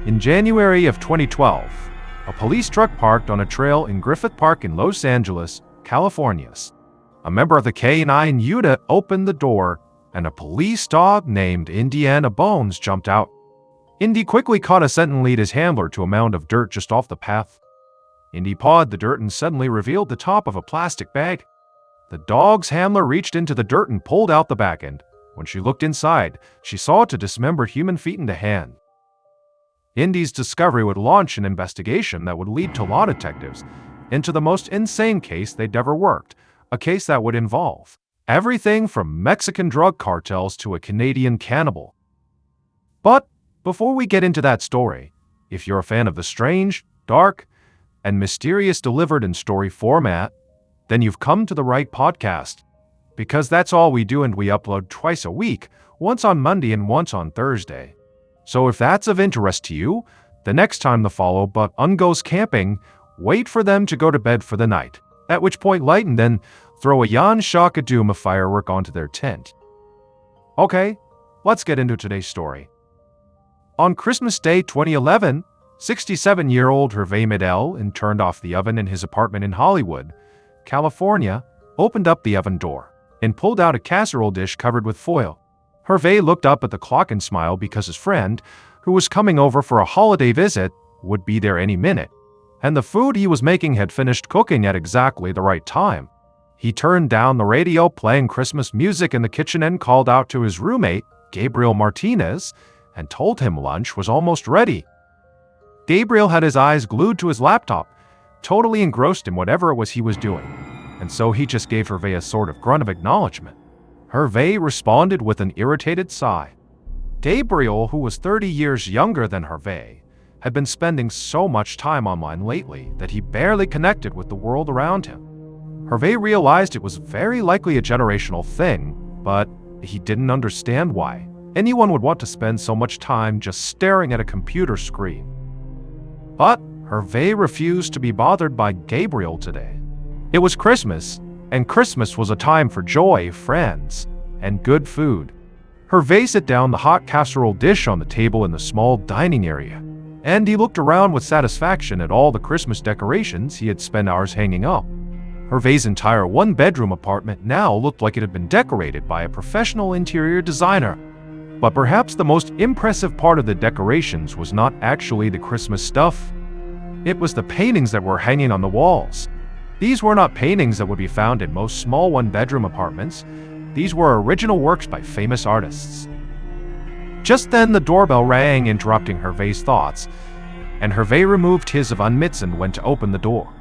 In January of 2012, a police truck parked on a trail in Griffith Park in Los Angeles, California. A member of the K-9 unit opened the door, and a police dog named Indiana Bones jumped out. Indy quickly caught a scent and lead his handler to a mound of dirt just off the path. Indy pawed the dirt and suddenly revealed the top of a plastic bag. The dog's handler reached into the dirt and pulled out the back end. When she looked inside, she saw a dismembered human feet and a hand. Indy's discovery would launch an investigation that would lead to law detectives into the most insane case they'd ever worked, a case that would involve everything from Mexican drug cartels to a Canadian cannibal. But before we get into that story, if you're a fan of the strange, dark, and mysterious delivered in story format, then you've come to the right podcast. Because that's all we do, and we upload twice a week, once on Monday and once on Thursday. So if that's of interest to you, the next time the follow button goes camping, wait for them to go to bed for the night, at which point light and then throw a Yan Shaka Doom of firework onto their tent. Okay, let's get into today's story. On Christmas Day 2011, 67-year-old Hervé Midel turned off the oven in his apartment in Hollywood, California, opened up the oven door, and pulled out a casserole dish covered with foil. Hervé looked up at the clock and smiled because his friend, who was coming over for a holiday visit, would be there any minute, and the food he was making had finished cooking at exactly the right time. He turned down the radio playing Christmas music in the kitchen and called out to his roommate, Gabriel Martinez, and told him lunch was almost ready. Gabriel had his eyes glued to his laptop, totally engrossed in whatever it was he was doing, and so he just gave Hervé a sort of grunt of acknowledgement. Hervé responded with an irritated sigh. Gabriel, who was 30 years younger than Hervé, had been spending so much time online lately that he barely connected with the world around him. Hervé realized it was very likely a generational thing, but he didn't understand why anyone would want to spend so much time just staring at a computer screen. But Hervé refused to be bothered by Gabriel today. It was Christmas, and Christmas was a time for joy, friends, and good food. Hervé set down the hot casserole dish on the table in the small dining area, and he looked around with satisfaction at all the Christmas decorations he had spent hours hanging up. Hervé's entire one-bedroom apartment now looked like it had been decorated by a professional interior designer. But perhaps the most impressive part of the decorations was not actually the Christmas stuff. It was the paintings that were hanging on the walls. These were not paintings that would be found in most small one-bedroom apartments. These were original works by famous artists. Just then the doorbell rang, interrupting Hervé's thoughts, and Hervé removed his oven mitts and went to open the door.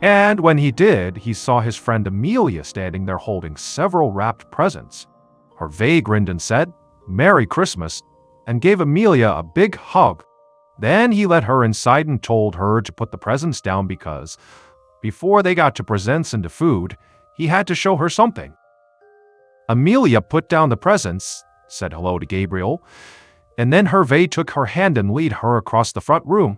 And when he did, he saw his friend Amelia standing there holding several wrapped presents. Hervé grinned and said, "Merry Christmas," and gave Amelia a big hug. Then he let her inside and told her to put the presents down because before they got to presents and to food, he had to show her something. Amelia put down the presents, said hello to Gabriel, and then Hervé took her hand and led her across the front room.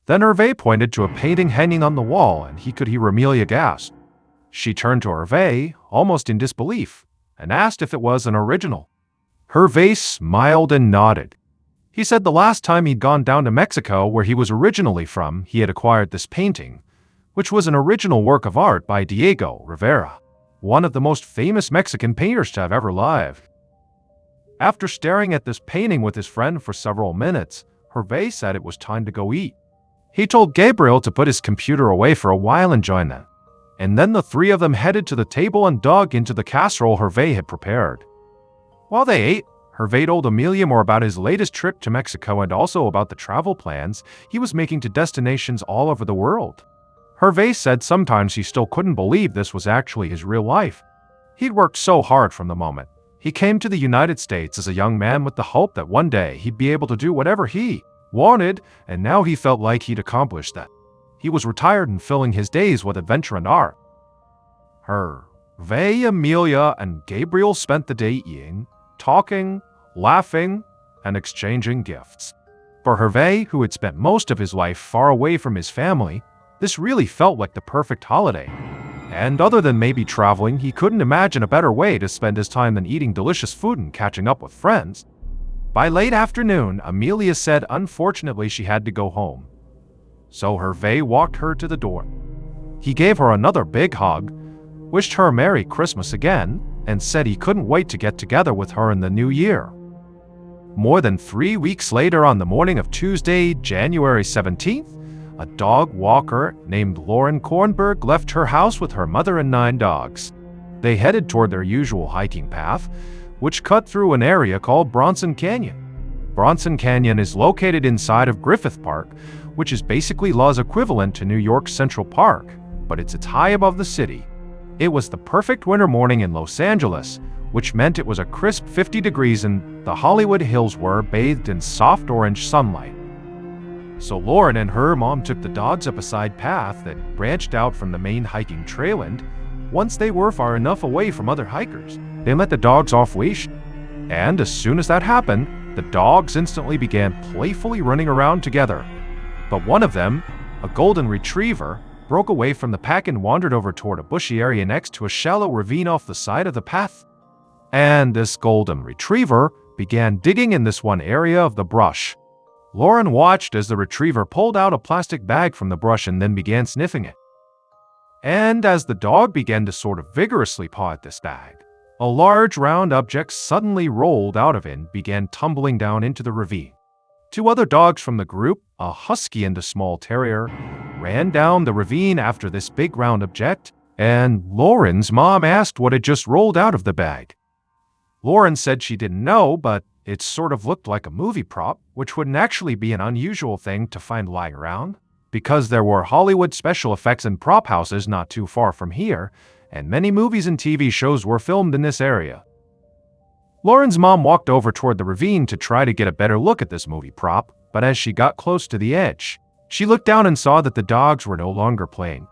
Then Hervé pointed to a painting hanging on the wall, and he could hear Amelia gasp. She turned to Hervé, almost in disbelief, and asked if it was an original. Hervé smiled and nodded. He said the last time he'd gone down to Mexico, where he was originally from, he had acquired this painting, which was an original work of art by Diego Rivera, one of the most famous Mexican painters to have ever lived. After staring at this painting with his friend for several minutes, Hervé said it was time to go eat. He told Gabriel to put his computer away for a while and join them, and then the three of them headed to the table and dug into the casserole Hervé had prepared. While they ate, Hervé told Amelia more about his latest trip to Mexico and also about the travel plans he was making to destinations all over the world. Hervé said sometimes he still couldn't believe this was actually his real life. He'd worked so hard from the moment he came to the United States as a young man with the hope that one day he'd be able to do whatever he wanted, and now he felt like he'd accomplished that. He was retired and filling his days with adventure and art. Hervé, Amelia, and Gabriel spent the day eating, talking, laughing, and exchanging gifts. For Hervé, who had spent most of his life far away from his family, this really felt like the perfect holiday. And other than maybe traveling, he couldn't imagine a better way to spend his time than eating delicious food and catching up with friends. By late afternoon, Amelia said unfortunately she had to go home. So Hervé walked her to the door. He gave her another big hug, wished her Merry Christmas again, and said he couldn't wait to get together with her in the new year. More than 3 weeks later, on the morning of Tuesday, January 17th, a dog walker named Lauren Kornberg left her house with her mother and 9 dogs. They headed toward their usual hiking path, which cut through an area called Bronson Canyon. Bronson Canyon is located inside of Griffith Park, which is basically Law's equivalent to New York's Central Park, but it's high above the city. It was the perfect winter morning in Los Angeles, which meant it was a crisp 50 degrees and the Hollywood Hills were bathed in soft orange sunlight. So Lauren and her mom took the dogs up a side path that branched out from the main hiking trail, and once they were far enough away from other hikers, they let the dogs off leash. And as soon as that happened, the dogs instantly began playfully running around together. But one of them, a golden retriever, broke away from the pack and wandered over toward a bushy area next to a shallow ravine off the side of the path. And this golden retriever began digging in this one area of the brush. Lauren watched as the retriever pulled out a plastic bag from the brush and then began sniffing it. And as the dog began to sort of vigorously paw at this bag, a large round object suddenly rolled out of it and began tumbling down into the ravine. 2 other dogs from the group, a husky and a small terrier, ran down the ravine after this big round object, and Lauren's mom asked what had just rolled out of the bag. Lauren said she didn't know, but it sort of looked like a movie prop, which wouldn't actually be an unusual thing to find lying around, because there were Hollywood special effects and prop houses not too far from here, and many movies and TV shows were filmed in this area. Lauren's mom walked over toward the ravine to try to get a better look at this movie prop, but as she got close to the edge, she looked down and saw that the dogs were no longer playing.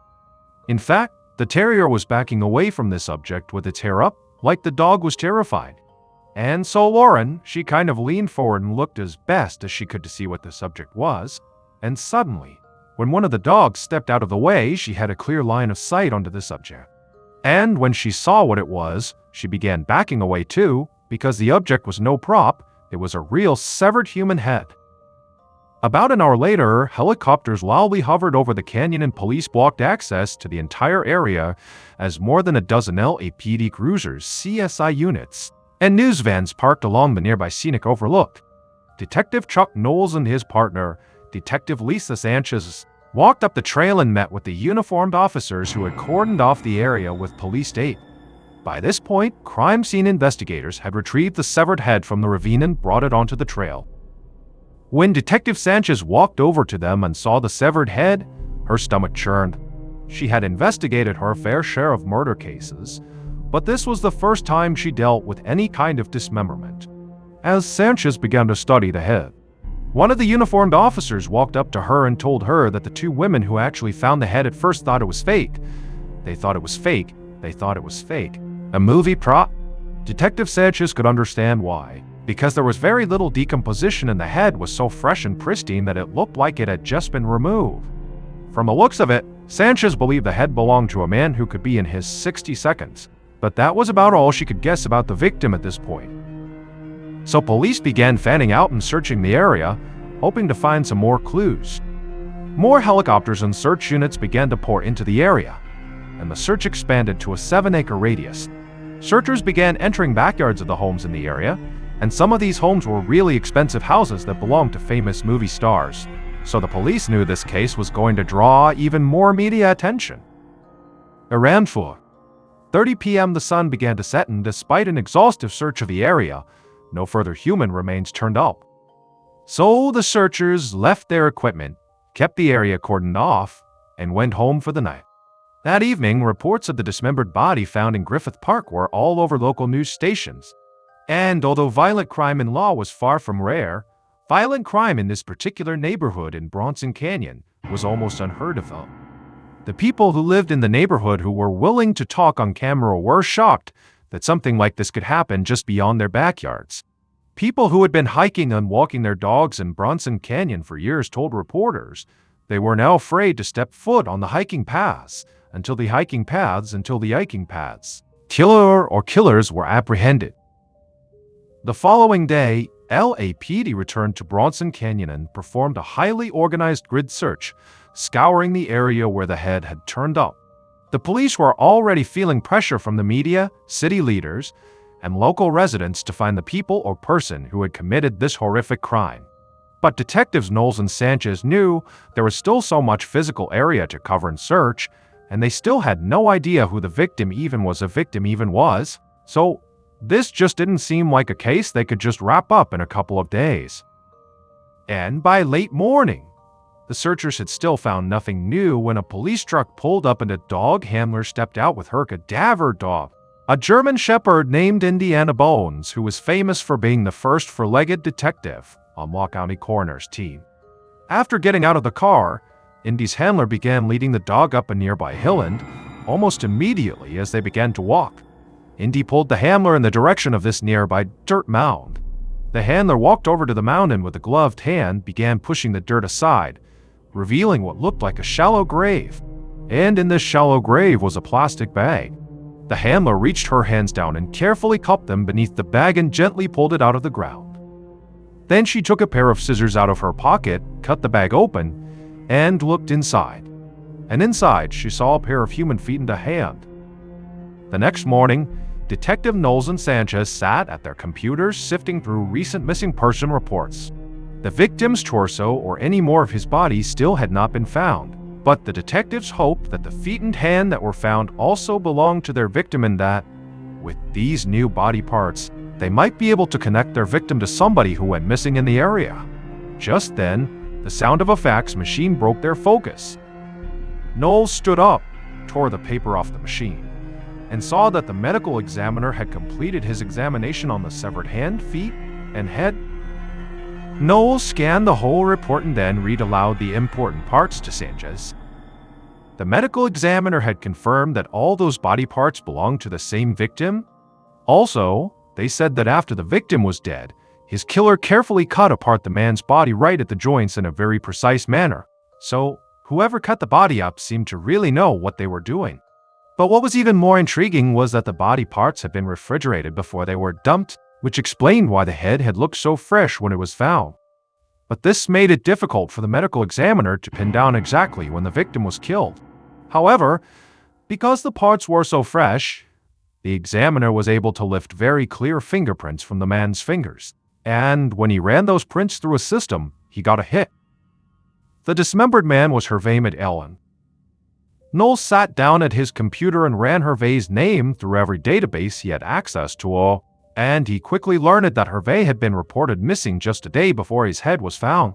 In fact, the terrier was backing away from this object with its hair up, like the dog was terrified. And so Lauren, she kind of leaned forward and looked as best as she could to see what the subject was, and suddenly, when one of the dogs stepped out of the way, she had a clear line of sight onto the subject. And when she saw what it was, she began backing away too, because the object was no prop, it was a real severed human head. About an hour later, helicopters loudly hovered over the canyon and police blocked access to the entire area as more than a dozen LAPD cruisers, CSI units, and news vans parked along the nearby scenic overlook. Detective Chuck Knowles and his partner, Detective Lisa Sanchez, walked up the trail and met with the uniformed officers who had cordoned off the area with police aid. By this point, crime scene investigators had retrieved the severed head from the ravine and brought it onto the trail. When Detective Sanchez walked over to them and saw the severed head, her stomach churned. She had investigated her fair share of murder cases, but this was the first time she dealt with any kind of dismemberment. As Sanchez began to study the head, one of the uniformed officers walked up to her and told her that the 2 women who actually found the head at first thought it was fake. They thought it was fake. They thought it was fake. A movie prop? Detective Sanchez could understand why, because there was very little decomposition and the head was so fresh and pristine that it looked like it had just been removed. From the looks of it, Sanchez believed the head belonged to a man who could be in his 60 seconds, but that was about all she could guess about the victim at this point. So police began fanning out and searching the area, hoping to find some more clues. More helicopters and search units began to pour into the area, and the search expanded to a 7-acre radius. Searchers began entering backyards of the homes in the area, and some of these homes were really expensive houses that belonged to famous movie stars, so the police knew this case was going to draw even more media attention. Around 4:30 p.m. the sun began to set, and despite an exhaustive search of the area, no further human remains turned up. So the searchers left their equipment, kept the area cordoned off, and went home for the night. That evening, reports of the dismembered body found in Griffith Park were all over local news stations. And although violent crime in Law was far from rare, violent crime in this particular neighborhood in Bronson Canyon was almost unheard of. The people who lived in the neighborhood who were willing to talk on camera were shocked that something like this could happen just beyond their backyards. People who had been hiking and walking their dogs in Bronson Canyon for years told reporters they were now afraid to step foot on the hiking paths until the hiking paths. Killer or killers were apprehended. The following day, LAPD returned to Bronson Canyon and performed a highly organized grid search, scouring the area where the head had turned up. The police were already feeling pressure from the media, city leaders, and local residents to find the people or person who had committed this horrific crime. But Detectives Knowles and Sanchez knew there was still so much physical area to cover and search, and they still had no idea who the victim even was, so this just didn't seem like a case they could just wrap up in a couple of days. And by late morning, the searchers had still found nothing new when a police truck pulled up and a dog handler stepped out with her cadaver dog, a German shepherd named Indiana Bones, who was famous for being the first four-legged detective on Law County Coroner's team. After getting out of the car, Indy's handler began leading the dog up a nearby hill, and almost immediately as they began to walk, Indy pulled the handler in the direction of this nearby dirt mound. The handler walked over to the mound and with a gloved hand began pushing the dirt aside, revealing what looked like a shallow grave. And in this shallow grave was a plastic bag. The handler reached her hands down and carefully cupped them beneath the bag and gently pulled it out of the ground. Then she took a pair of scissors out of her pocket, cut the bag open, and looked inside. And inside, she saw a pair of human feet and a hand. The next morning, Detective Knowles and Sanchez sat at their computers sifting through recent missing person reports. The victim's torso or any more of his body still had not been found, but the detectives hoped that the feet and hand that were found also belonged to their victim and that, with these new body parts, they might be able to connect their victim to somebody who went missing in the area. Just then, the sound of a fax machine broke their focus. Knowles stood up, tore the paper off the machine, and saw that the medical examiner had completed his examination on the severed hand, feet, and head. Knowles scanned the whole report and then read aloud the important parts to Sanchez. The medical examiner had confirmed that all those body parts belonged to the same victim. Also, they said that after the victim was dead, his killer carefully cut apart the man's body right at the joints in a very precise manner. So, whoever cut the body up seemed to really know what they were doing. But what was even more intriguing was that the body parts had been refrigerated before they were dumped, which explained why the head had looked so fresh when it was found. But this made it difficult for the medical examiner to pin down exactly when the victim was killed. However, because the parts were so fresh, the examiner was able to lift very clear fingerprints from the man's fingers, and when he ran those prints through a system, he got a hit. The dismembered man was Hervé McAllen. Knowles sat down at his computer and ran Hervé's name through every database he had access to, and he quickly learned that Hervé had been reported missing just a day before his head was found.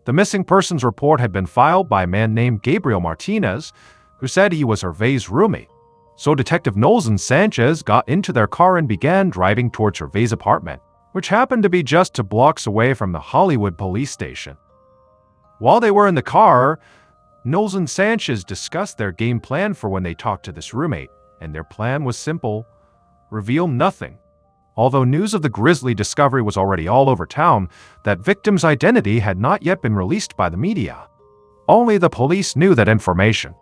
The missing persons report had been filed by a man named Gabriel Martinez, who said he was Hervé's roommate. So Detective Knowles and Sanchez got into their car and began driving towards Hervé's apartment, which happened to be just 2 blocks away from the Hollywood police station. While they were in the car, Knowles and Sanchez discussed their game plan for when they talked to this roommate, and their plan was simple: reveal nothing. Although news of the grisly discovery was already all over town, that victim's identity had not yet been released by the media. Only the police knew that information,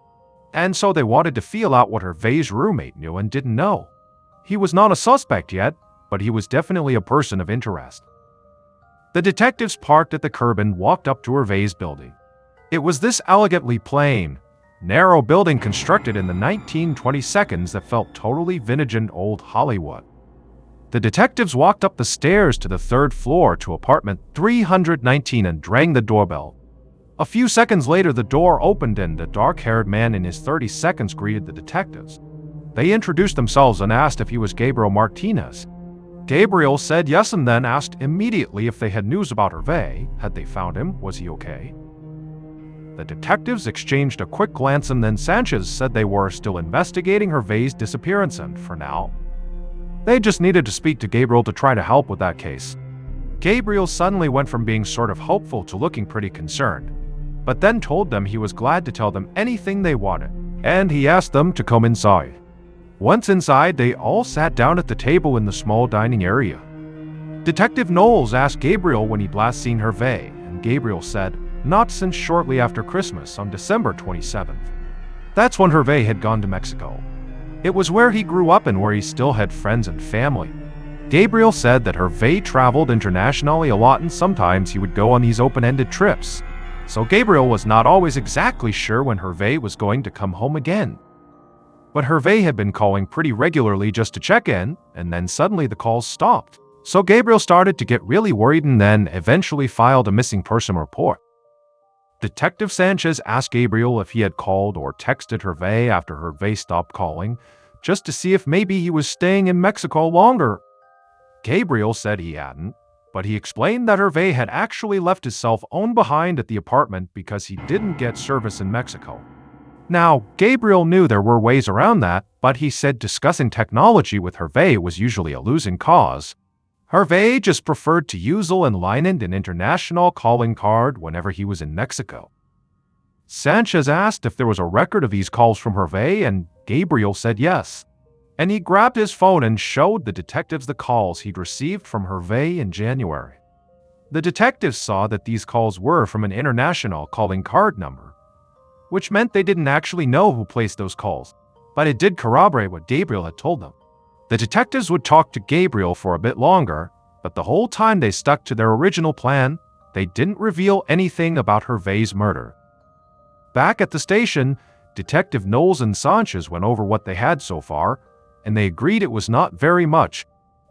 and so they wanted to feel out what Hervé's roommate knew and didn't know. He was not a suspect yet, but he was definitely a person of interest. The detectives parked at the curb and walked up to Hervé's building. It was this elegantly plain, narrow building constructed in the 1920s that felt totally vintage and old Hollywood. The detectives walked up the stairs to the 3rd floor to apartment 319 and rang the doorbell. A few seconds later, the door opened and a dark-haired man in his 30s greeted the detectives. They introduced themselves and asked if he was Gabriel Martinez. Gabriel said yes and then asked immediately if they had news about Hervé. Had they found him? Was he okay? The detectives exchanged a quick glance and then Sanchez said they were still investigating Hervé's disappearance and, for now, they just needed to speak to Gabriel to try to help with that case. Gabriel suddenly went from being sort of hopeful to looking pretty concerned, but then told them he was glad to tell them anything they wanted, and he asked them to come inside. Once inside, they all sat down at the table in the small dining area. Detective Knowles asked Gabriel when he'd last seen Hervé, and Gabriel said, not since shortly after Christmas on December 27th. That's when Hervé had gone to Mexico. It was where he grew up and where he still had friends and family. Gabriel said that Hervé traveled internationally a lot and sometimes he would go on these open-ended trips. So Gabriel was not always exactly sure when Hervé was going to come home again. But Hervé had been calling pretty regularly just to check in, and then suddenly the calls stopped. So Gabriel started to get really worried and then eventually filed a missing person report. Detective Sanchez asked Gabriel if he had called or texted Hervé after Hervé stopped calling, just to see if maybe he was staying in Mexico longer. Gabriel said he hadn't, but he explained that Hervé had actually left his cell phone behind at the apartment because he didn't get service in Mexico. Now, Gabriel knew there were ways around that, but he said discussing technology with Hervé was usually a losing cause. Hervé just preferred to use and line an international calling card whenever he was in Mexico. Sanchez asked if there was a record of these calls from Hervé, and Gabriel said yes. And he grabbed his phone and showed the detectives the calls he'd received from Hervé in January. The detectives saw that these calls were from an international calling card number, which meant they didn't actually know who placed those calls, but it did corroborate what Gabriel had told them. The detectives would talk to Gabriel for a bit longer, but the whole time they stuck to their original plan. They didn't reveal anything about Hervé's murder. Back at the station, Detective Knowles and Sanchez went over what they had so far, and they agreed it was not very much,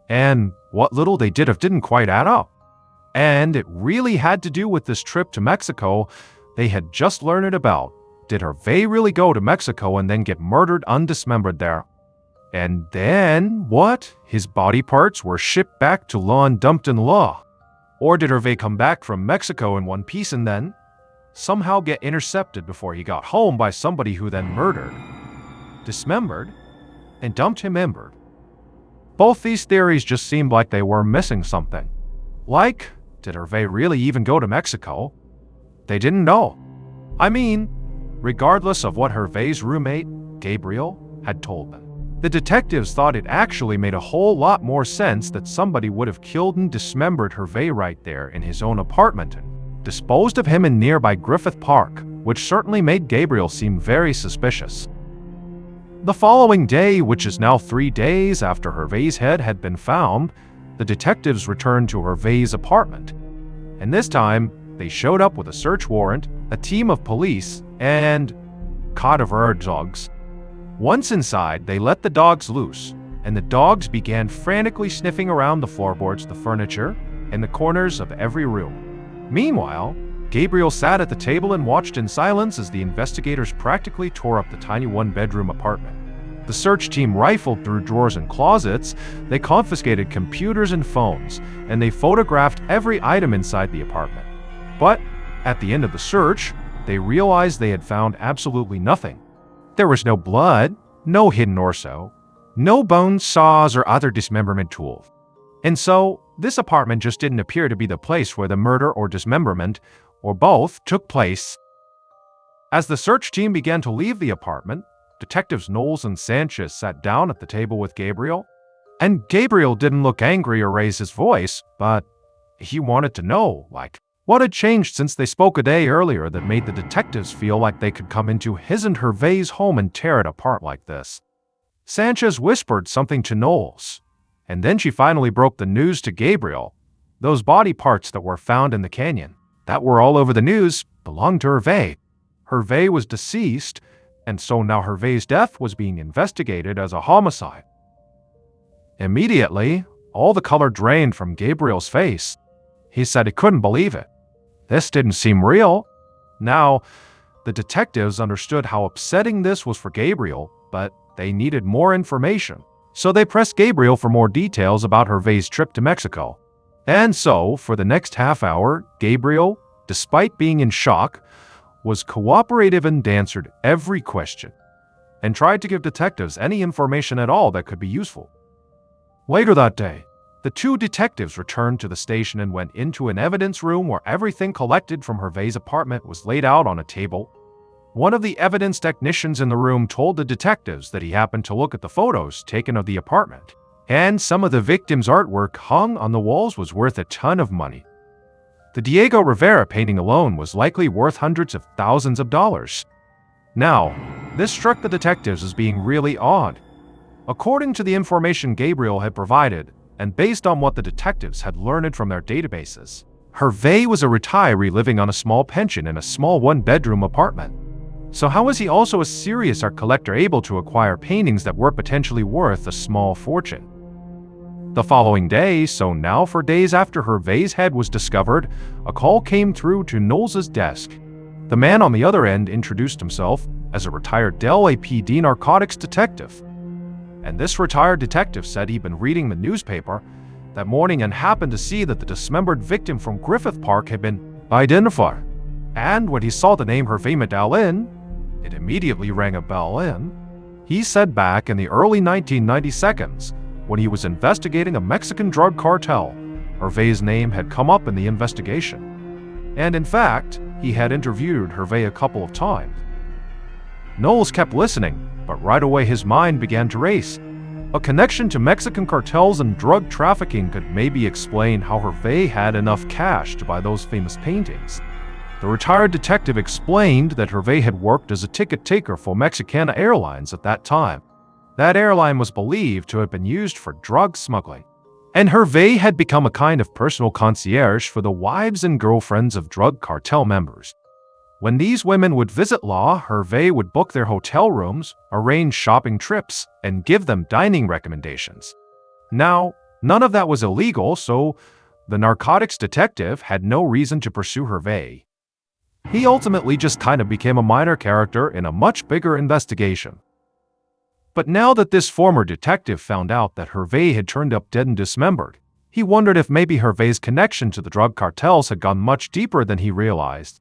and what little they did didn't quite add up. And it really had to do with this trip to Mexico they had just learned about. Did Hervé really go to Mexico and then get murdered undismembered there? And then, what? His body parts were shipped back to law and dumped in law. Or did Hervé come back from Mexico in one piece and then somehow get intercepted before he got home by somebody who then murdered, dismembered, and dumped him embered? Both these theories just seemed like they were missing something. Like, did Hervé really even go to Mexico? They didn't know. I mean, regardless of what Hervé's roommate, Gabriel, had told them. The detectives thought it actually made a whole lot more sense that somebody would have killed and dismembered Hervé right there in his own apartment and disposed of him in nearby Griffith Park, which certainly made Gabriel seem very suspicious. The following day, which is now 3 days after Hervé's head had been found, the detectives returned to Hervé's apartment. And this time, they showed up with a search warrant, a team of police, and cadaver dogs. Once inside, they let the dogs loose, and the dogs began frantically sniffing around the floorboards, the furniture, and the corners of every room. Meanwhile, Gabriel sat at the table and watched in silence as the investigators practically tore up the tiny one-bedroom apartment. The search team rifled through drawers and closets, they confiscated computers and phones, and they photographed every item inside the apartment. But at the end of the search, they realized they had found absolutely nothing. There was no blood, no hidden torso, no bones, saws, or other dismemberment tools. And so, this apartment just didn't appear to be the place where the murder or dismemberment, or both, took place. As the search team began to leave the apartment, Detectives Knowles and Sanchez sat down at the table with Gabriel. And Gabriel didn't look angry or raise his voice, but he wanted to know, what had changed since they spoke a day earlier that made the detectives feel like they could come into his and Hervé's home and tear it apart like this? Sanchez whispered something to Knowles, and then she finally broke the news to Gabriel. Those body parts that were found in the canyon, that were all over the news, belonged to Hervé. Hervé was deceased, and so now Hervé's death was being investigated as a homicide. Immediately, all the color drained from Gabriel's face. He said he couldn't believe it. This didn't seem real. Now, the detectives understood how upsetting this was for Gabriel, but they needed more information. So they pressed Gabriel for more details about Hervé's trip to Mexico. And so, for the next half hour, Gabriel, despite being in shock, was cooperative and answered every question, and tried to give detectives any information at all that could be useful. Later that day, the two detectives returned to the station and went into an evidence room where everything collected from Hervé's apartment was laid out on a table. One of the evidence technicians in the room told the detectives that he happened to look at the photos taken of the apartment, and some of the victim's artwork hung on the walls was worth a ton of money. The Diego Rivera painting alone was likely worth hundreds of thousands of dollars. Now, this struck the detectives as being really odd. According to the information Gabriel had provided, and based on what the detectives had learned from their databases, Hervé was a retiree living on a small pension in a small one-bedroom apartment. So how was he also a serious art collector able to acquire paintings that were potentially worth a small fortune? The following day, so now for days after Hervé's head was discovered, a call came through to Knowles' desk. The man on the other end introduced himself as a retired LAPD narcotics detective. And this retired detective said he'd been reading the newspaper that morning and happened to see that the dismembered victim from Griffith Park had been identified. And when he saw the name Hervé McDowell, it immediately rang a bell in. He said back in the early 1990s, when he was investigating a Mexican drug cartel, Hervé's name had come up in the investigation. And in fact, he had interviewed Hervé a couple of times. Knowles kept listening, but right away his mind began to race. A connection to Mexican cartels and drug trafficking could maybe explain how Hervé had enough cash to buy those famous paintings. The retired detective explained that Hervé had worked as a ticket taker for Mexicana Airlines at that time. That airline was believed to have been used for drug smuggling. And Hervé had become a kind of personal concierge for the wives and girlfriends of drug cartel members. When these women would visit Law, Hervé would book their hotel rooms, arrange shopping trips, and give them dining recommendations. Now, none of that was illegal, so the narcotics detective had no reason to pursue Hervé. He ultimately just kind of became a minor character in a much bigger investigation. But now that this former detective found out that Hervé had turned up dead and dismembered, he wondered if maybe Hervé's connection to the drug cartels had gone much deeper than he realized.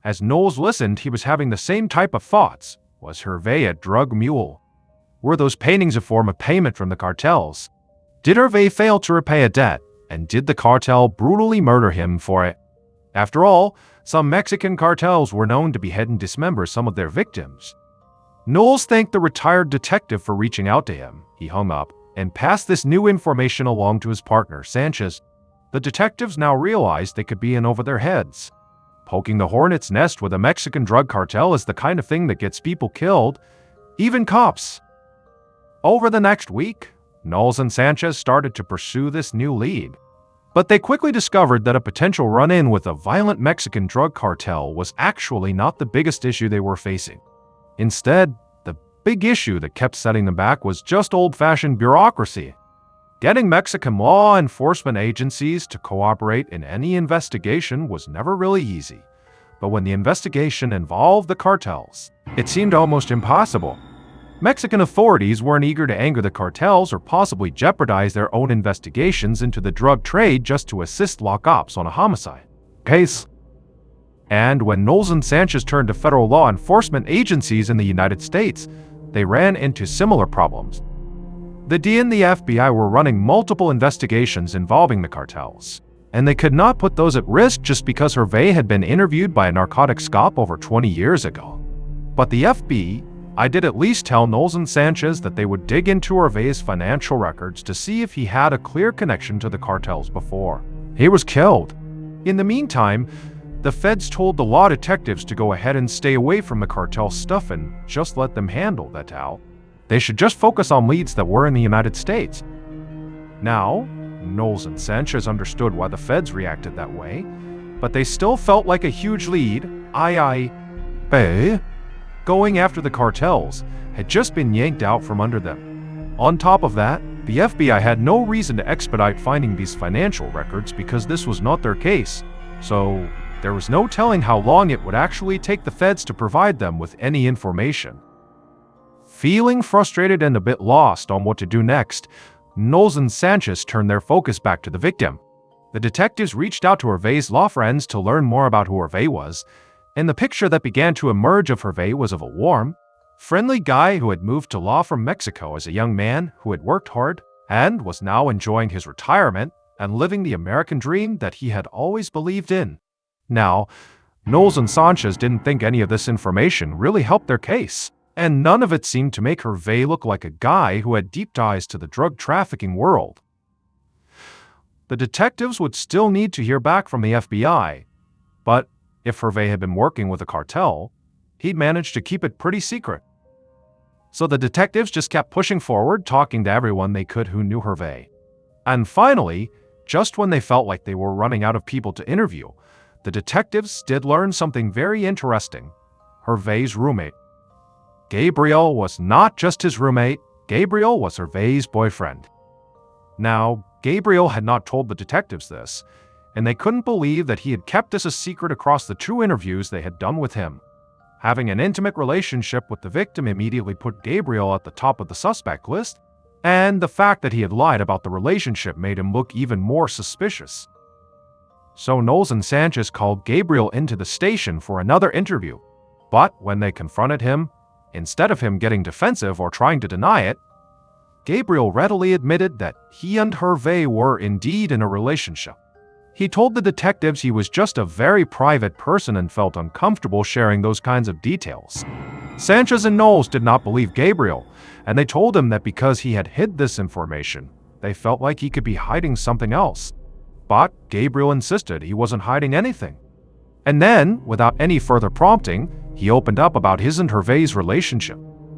As Knowles listened, he was having the same type of thoughts. Was Hervé a drug mule? Were those paintings a form of payment from the cartels? Did Hervé fail to repay a debt, and did the cartel brutally murder him for it? After all, some Mexican cartels were known to behead and dismember some of their victims. Knowles thanked the retired detective for reaching out to him. He hung up and passed this new information along to his partner, Sanchez. The detectives now realized they could be in over their heads. Poking the hornet's nest with a Mexican drug cartel is the kind of thing that gets people killed, even cops. Over the next week, Knowles and Sanchez started to pursue this new lead. But they quickly discovered that a potential run-in with a violent Mexican drug cartel was actually not the biggest issue they were facing. Instead, the big issue that kept setting them back was just old-fashioned bureaucracy. Getting Mexican law enforcement agencies to cooperate in any investigation was never really easy. But when the investigation involved the cartels, it seemed almost impossible. Mexican authorities weren't eager to anger the cartels or possibly jeopardize their own investigations into the drug trade just to assist lock ops on a homicide case. And when Knowles and Sanchez turned to federal law enforcement agencies in the United States, they ran into similar problems. The DEA and the FBI were running multiple investigations involving the cartels, and they could not put those at risk just because Hervé had been interviewed by a narcotics cop over 20 years ago. But the FBI did at least tell Knowles and Sanchez that they would dig into Hervé's financial records to see if he had a clear connection to the cartels before he was killed. In the meantime, the feds told the law detectives to go ahead and stay away from the cartel stuff and just let them handle that out. They should just focus on leads that were in the United States. Now, Knowles and Sanchez understood why the feds reacted that way, but they still felt like a huge lead, going after the cartels, had just been yanked out from under them. On top of that, the FBI had no reason to expedite finding these financial records because this was not their case, so there was no telling how long it would actually take the feds to provide them with any information. Feeling frustrated and a bit lost on what to do next, Knowles and Sanchez turned their focus back to the victim. The detectives reached out to Hervé's law friends to learn more about who Hervé was, and the picture that began to emerge of Hervé was of a warm, friendly guy who had moved to law from Mexico as a young man who had worked hard and was now enjoying his retirement and living the American dream that he had always believed in. Now, Knowles and Sanchez didn't think any of this information really helped their case, and none of it seemed to make Hervé look like a guy who had deep ties to the drug trafficking world. The detectives would still need to hear back from the FBI, but if Hervé had been working with a cartel, he'd managed to keep it pretty secret. So the detectives just kept pushing forward, talking to everyone they could who knew Hervé. And finally, just when they felt like they were running out of people to interview, the detectives did learn something very interesting. Hervé's roommate. Gabriel was not just his roommate, Gabriel was Hervé's boyfriend. Now, Gabriel had not told the detectives this, and they couldn't believe that he had kept this a secret across the 2 interviews they had done with him. Having an intimate relationship with the victim immediately put Gabriel at the top of the suspect list, and the fact that he had lied about the relationship made him look even more suspicious. So Knowles and Sanchez called Gabriel into the station for another interview, but when they confronted him, instead of him getting defensive or trying to deny it, Gabriel readily admitted that he and Hervé were indeed in a relationship. He told the detectives he was just a very private person and felt uncomfortable sharing those kinds of details. Sanchez and Knowles did not believe Gabriel, and they told him that because he had hid this information, they felt like he could be hiding something else. But Gabriel insisted he wasn't hiding anything. And then, without any further prompting, he opened up about his and Hervé's relationship.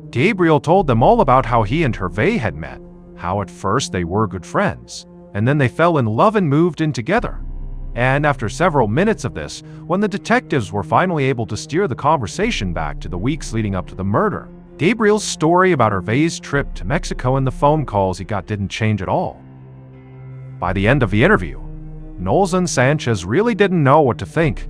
Gabriel told them all about how he and Hervé had met, how at first they were good friends, and then they fell in love and moved in together. And after several minutes of this, when the detectives were finally able to steer the conversation back to the weeks leading up to the murder, Gabriel's story about Hervé's trip to Mexico and the phone calls he got didn't change at all. By the end of the interview, Knowles and Sanchez really didn't know what to think.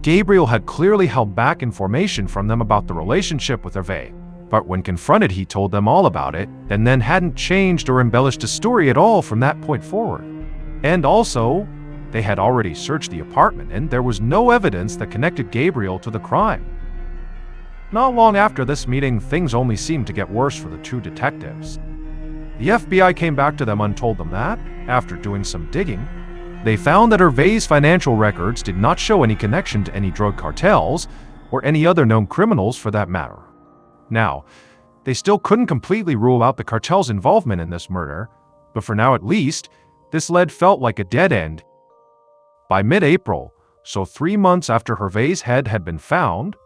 Gabriel had clearly held back information from them about the relationship with Hervé, but when confronted he told them all about it, and then hadn't changed or embellished the story at all from that point forward. And also, they had already searched the apartment and there was no evidence that connected Gabriel to the crime. Not long after this meeting, things only seemed to get worse for the 2 detectives. The FBI came back to them and told them that, after doing some digging, they found that Hervé's financial records did not show any connection to any drug cartels, or any other known criminals for that matter. Now, they still couldn't completely rule out the cartel's involvement in this murder, but for now at least, this lead felt like a dead end. By mid-April, so 3 months after Hervé's head had been found,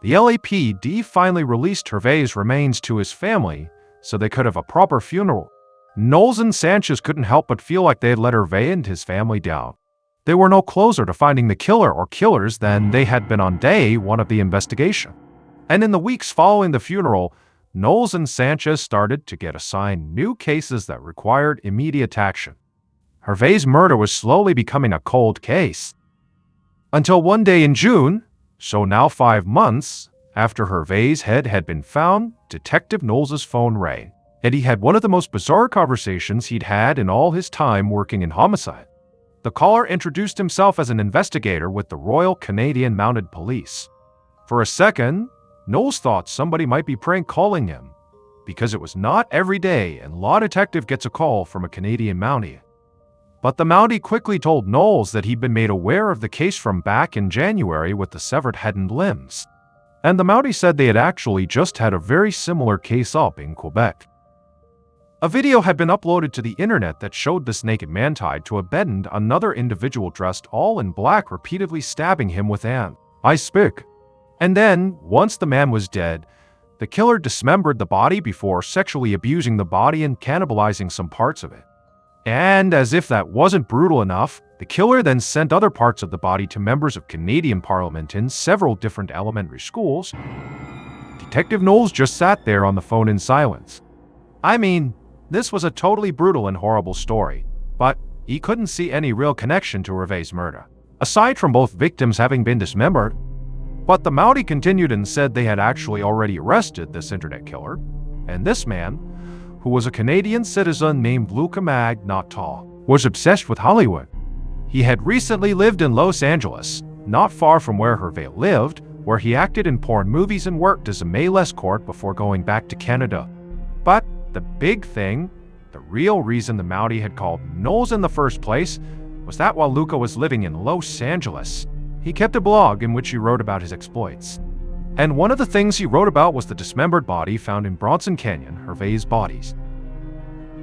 the LAPD finally released Hervé's remains to his family so they could have a proper funeral. Knowles and Sanchez couldn't help but feel like they had let Hervé and his family down. They were no closer to finding the killer or killers than they had been on day 1 of the investigation. And in the weeks following the funeral, Knowles and Sanchez started to get assigned new cases that required immediate action. Hervé's murder was slowly becoming a cold case. Until one day in June, so now 5 months, after Hervé's head had been found, Detective Knowles' phone rang, and he had one of the most bizarre conversations he'd had in all his time working in homicide. The caller introduced himself as an investigator with the Royal Canadian Mounted Police. For a second, Knowles thought somebody might be prank calling him, because it was not every day a law detective gets a call from a Canadian Mountie. But the Mountie quickly told Knowles that he'd been made aware of the case from back in January with the severed head and limbs. And the Mountie said they had actually just had a very similar case up in Quebec. A video had been uploaded to the internet that showed this naked man tied to a bed and another individual dressed all in black repeatedly stabbing him with an ice pick. And then, once the man was dead, the killer dismembered the body before sexually abusing the body and cannibalizing some parts of it. And as if that wasn't brutal enough, the killer then sent other parts of the body to members of Canadian Parliament in several different elementary schools. Detective Knowles just sat there on the phone in silence. I mean, this was a totally brutal and horrible story, but he couldn't see any real connection to Hervé's murder, aside from both victims having been dismembered. But the Mountie continued and said they had actually already arrested this internet killer, and this man, who was a Canadian citizen named Luca Magnotta, was obsessed with Hollywood. He had recently lived in Los Angeles, not far from where Hervé lived, where he acted in porn movies and worked as a male escort before going back to Canada. But the big thing, the real reason the Mountie had called Knowles in the first place, was that while Luca was living in Los Angeles, he kept a blog in which he wrote about his exploits. And one of the things he wrote about was the dismembered body found in Bronson Canyon, Hervé's bodies.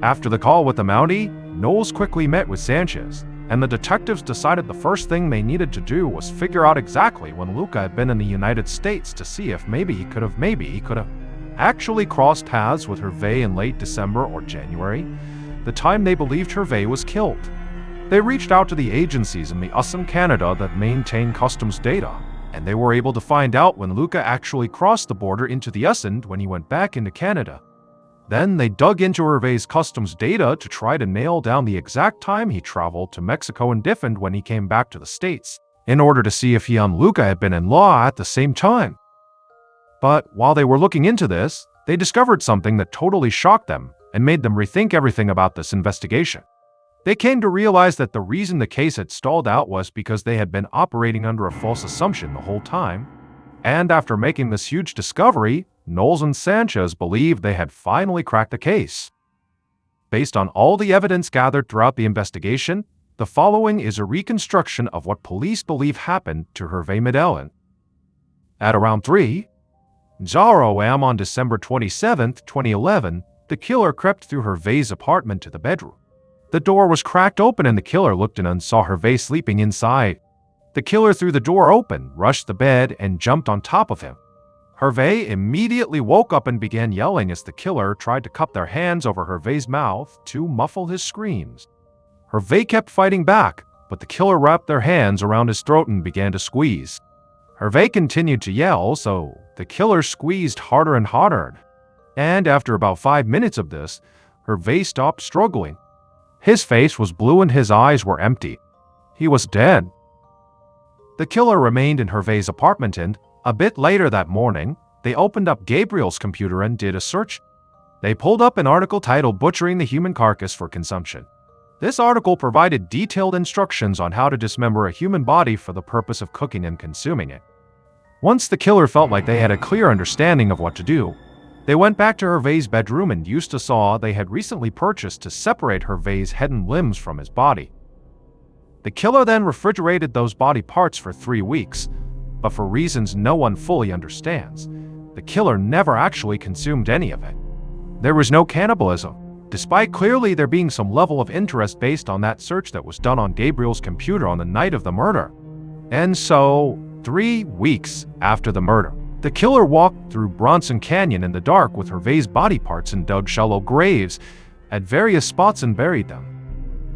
After the call with the Mountie, Knowles quickly met with Sanchez, and the detectives decided the first thing they needed to do was figure out exactly when Luca had been in the United States to see if maybe he could have actually crossed paths with Hervé in late December or January, the time they believed Hervé was killed. They reached out to the agencies in the US and Canada that maintain customs data, and they were able to find out when Luca actually crossed the border into the US and when he went back into Canada. Then they dug into Hervé's customs data to try to nail down the exact time he traveled to Mexico and different when he came back to the States, in order to see if he and Luca had been in law at the same time. But while they were looking into this, they discovered something that totally shocked them and made them rethink everything about this investigation. They came to realize that the reason the case had stalled out was because they had been operating under a false assumption the whole time. And after making this huge discovery, Knowles and Sanchez believed they had finally cracked the case. Based on all the evidence gathered throughout the investigation, the following is a reconstruction of what police believe happened to Hervé Medellin. At around 3:00 a.m. on December 27, 2011, the killer crept through Hervé's apartment to the bedroom. The door was cracked open and the killer looked in and saw Hervé sleeping inside. The killer threw the door open, rushed the bed, and jumped on top of him. Hervé immediately woke up and began yelling as the killer tried to cup their hands over Hervé's mouth to muffle his screams. Hervé kept fighting back, but the killer wrapped their hands around his throat and began to squeeze. Hervé continued to yell, so the killer squeezed harder and harder. And after about 5 minutes of this, Hervé stopped struggling. His face was blue and his eyes were empty. He was dead. The killer remained in Hervé's apartment and, a bit later that morning, they opened up Gabriel's computer and did a search. They pulled up an article titled "Butchering the Human Carcass for Consumption." This article provided detailed instructions on how to dismember a human body for the purpose of cooking and consuming it. Once the killer felt like they had a clear understanding of what to do, they went back to Hervé's bedroom and used a saw they had recently purchased to separate Hervé's head and limbs from his body. The killer then refrigerated those body parts for 3 weeks, but for reasons no one fully understands, the killer never actually consumed any of it. There was no cannibalism, despite clearly there being some level of interest based on that search that was done on Gabriel's computer on the night of the murder. And so, 3 weeks after the murder, the killer walked through Bronson Canyon in the dark with Hervé's body parts and dug shallow graves at various spots and buried them.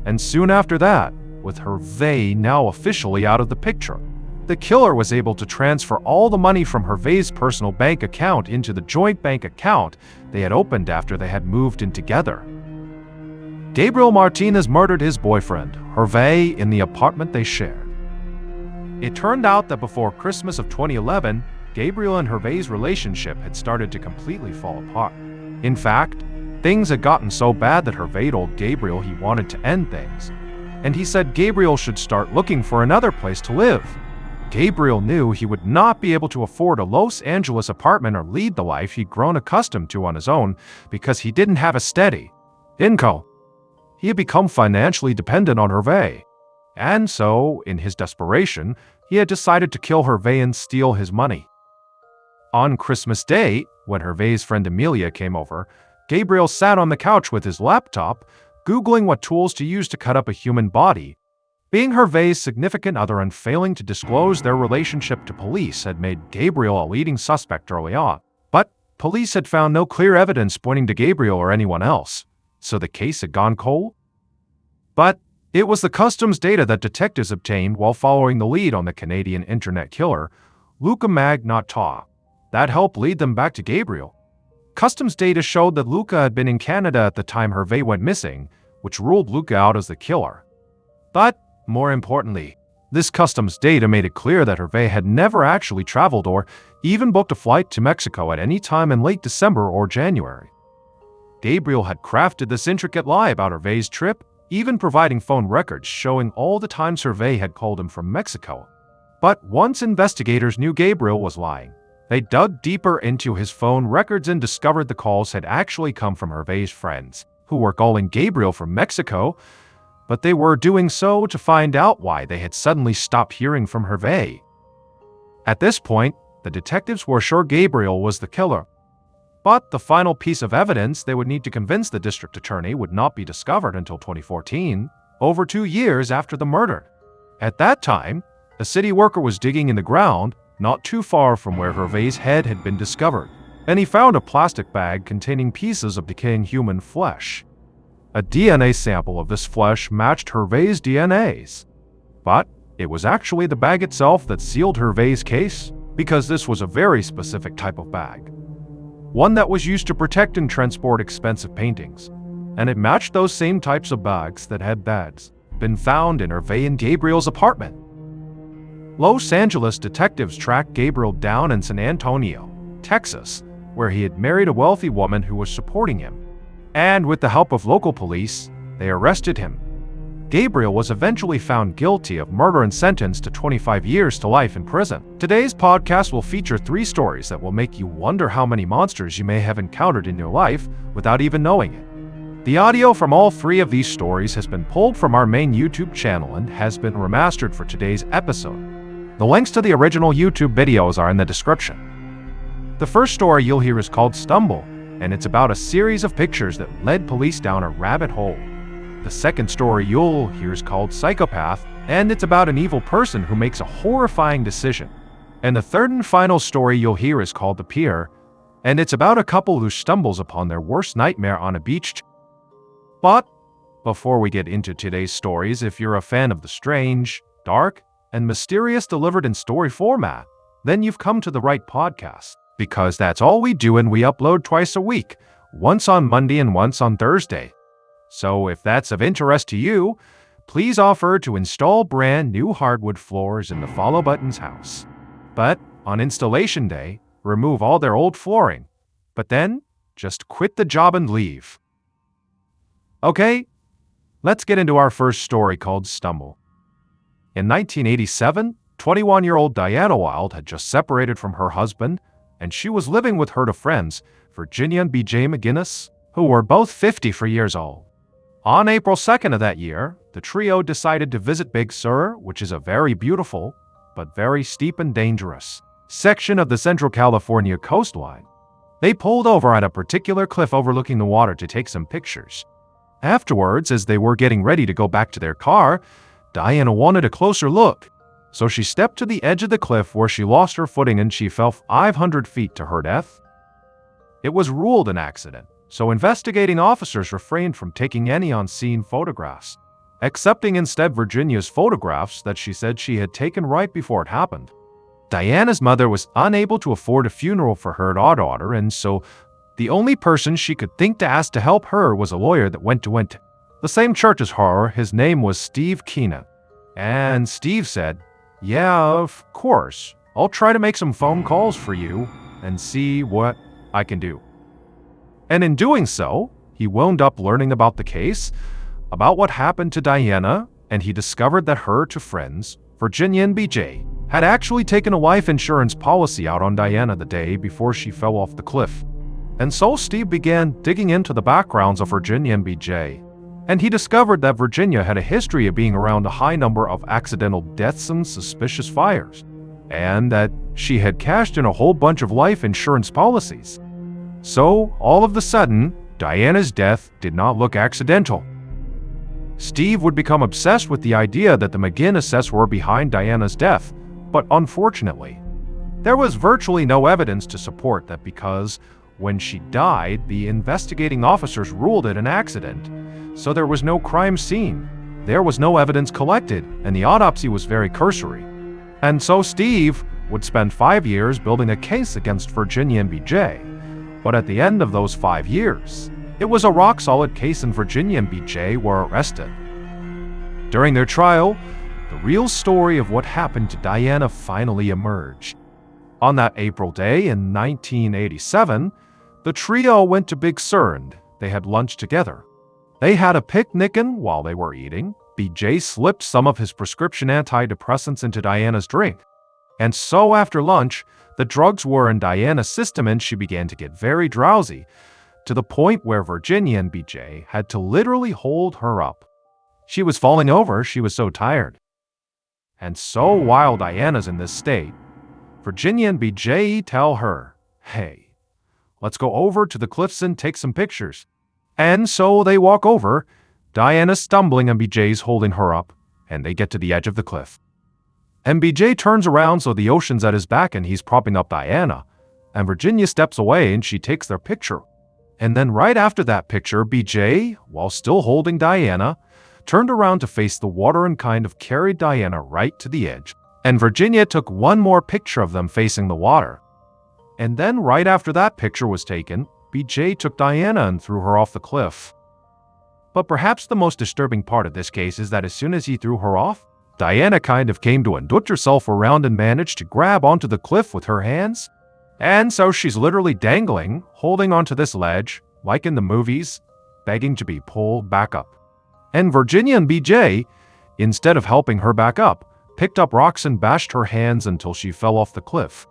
And soon after that, with Hervé now officially out of the picture, the killer was able to transfer all the money from Hervé's personal bank account into the joint bank account they had opened after they had moved in together. Gabriel Martinez murdered his boyfriend, Hervé, in the apartment they shared. It turned out that before Christmas of 2011, Gabriel and Hervé's relationship had started to completely fall apart. In fact, things had gotten so bad that Hervé told Gabriel he wanted to end things, and he said Gabriel should start looking for another place to live. Gabriel knew he would not be able to afford a Los Angeles apartment or lead the life he'd grown accustomed to on his own because he didn't have a steady income. He had become financially dependent on Hervé, and so, in his desperation, he had decided to kill Hervé and steal his money. On Christmas Day, when Hervé's friend Amelia came over, Gabriel sat on the couch with his laptop, Googling what tools to use to cut up a human body. Being Hervé's significant other and failing to disclose their relationship to police had made Gabriel a leading suspect early on. But police had found no clear evidence pointing to Gabriel or anyone else, so the case had gone cold. But it was the customs data that detectives obtained while following the lead on the Canadian internet killer, Luca Magnotta, that helped lead them back to Gabriel. Customs data showed that Luca had been in Canada at the time Hervé went missing, which ruled Luca out as the killer. But, more importantly, this customs data made it clear that Hervé had never actually traveled or even booked a flight to Mexico at any time in late December or January. Gabriel had crafted this intricate lie about Hervé's trip, even providing phone records showing all the times Hervé had called him from Mexico. But once investigators knew Gabriel was lying, they dug deeper into his phone records and discovered the calls had actually come from Hervé's friends, who were calling Gabriel from Mexico, but they were doing so to find out why they had suddenly stopped hearing from Hervé. At this point, the detectives were sure Gabriel was the killer. But the final piece of evidence they would need to convince the district attorney would not be discovered until 2014, over 2 years after the murder. At that time, a city worker was digging in the ground not too far from where Hervé's head had been discovered, and he found a plastic bag containing pieces of decaying human flesh. A DNA sample of this flesh matched Hervé's DNAs. But it was actually the bag itself that sealed Hervé's case, because this was a very specific type of bag. One that was used to protect and transport expensive paintings. And it matched those same types of bags that had been found in Hervé and Gabriel's apartment. Los Angeles detectives tracked Gabriel down in San Antonio, Texas, where he had married a wealthy woman who was supporting him. And with the help of local police, they arrested him. Gabriel was eventually found guilty of murder and sentenced to 25 years to life in prison. Today's podcast will feature 3 stories that will make you wonder how many monsters you may have encountered in your life without even knowing it. The audio from all 3 of these stories has been pulled from our main YouTube channel and has been remastered for today's episode. The links to the original YouTube videos are in the description. The first story you'll hear is called Stumble, and it's about a series of pictures that led police down a rabbit hole. The second story you'll hear is called Psychopath, and it's about an evil person who makes a horrifying decision. And the third and final story you'll hear is called The Pier, and it's about a couple who stumbles upon their worst nightmare on a beach. But before we get into today's stories, if you're a fan of the strange, dark, and mysterious delivered in story format, then you've come to the right podcast. Because that's all we do, and we upload twice a week, once on Monday and once on Thursday. So if that's of interest to you, please offer to install brand new hardwood floors in the Follow Button's house. But on installation day, remove all their old flooring. But then, just quit the job and leave. Okay, let's get into our first story called Stumble. In 1987, 21-year-old Diana Wilde had just separated from her husband, and she was living with her two friends, Virginia and B.J. McGinnis, who were both 54 years old. On April 2nd of that year, the trio decided to visit Big Sur, which is a very beautiful, but very steep and dangerous, section of the Central California coastline. They pulled over at a particular cliff overlooking the water to take some pictures. Afterwards, as they were getting ready to go back to their car, Diana wanted a closer look. So she stepped to the edge of the cliff where she lost her footing and she fell 500 feet to her death. It was ruled an accident, so investigating officers refrained from taking any on-scene photographs, accepting instead Virginia's photographs that she said she had taken right before it happened. Diana's mother was unable to afford a funeral for her daughter, and so the only person she could think to ask to help her was a lawyer that went to the same church as her. His name was Steve Keenan. And Steve said, "Yeah, of course. I'll try to make some phone calls for you and see what I can do." And in doing so, he wound up learning about the case, about what happened to Diana, and he discovered that her two friends, Virginia and BJ, had actually taken a life insurance policy out on Diana the day before she fell off the cliff. And so Steve began digging into the backgrounds of Virginia and BJ. And he discovered that Virginia had a history of being around a high number of accidental deaths and suspicious fires, and that she had cashed in a whole bunch of life insurance policies. So, all of a sudden, Diana's death did not look accidental. Steve would become obsessed with the idea that the McGinnises were behind Diana's death, but unfortunately, there was virtually no evidence to support that because when she died, the investigating officers ruled it an accident. So there was no crime scene, there was no evidence collected, and the autopsy was very cursory. And so Steve would spend 5 years building a case against Virginia and BJ. But at the end of those 5 years, it was a rock-solid case and Virginia and BJ were arrested. During their trial, the real story of what happened to Diana finally emerged. On that April day in 1987, the trio went to Big Sur and they had lunch together. They had a picnic, and while they were eating, BJ slipped some of his prescription antidepressants into Diana's drink. And so after lunch, the drugs were in Diana's system and she began to get very drowsy, to the point where Virginia and BJ had to literally hold her up. She was falling over, she was so tired. And so while Diana's in this state, Virginia and BJ tell her, "Hey, let's go over to the cliffs and take some pictures." And so they walk over, Diana's stumbling and BJ's holding her up, and they get to the edge of the cliff. And BJ turns around so the ocean's at his back and he's propping up Diana, and Virginia steps away and she takes their picture. And then right after that picture, BJ, while still holding Diana, turned around to face the water and kind of carried Diana right to the edge. And Virginia took one more picture of them facing the water. And then right after that picture was taken, BJ took Diana and threw her off the cliff. But perhaps the most disturbing part of this case is that as soon as he threw her off, Diana kind of came to undo herself around and managed to grab onto the cliff with her hands. And so she's literally dangling, holding onto this ledge, like in the movies, begging to be pulled back up. And Virginia and BJ, instead of helping her back up, picked up rocks and bashed her hands until she fell off the cliff.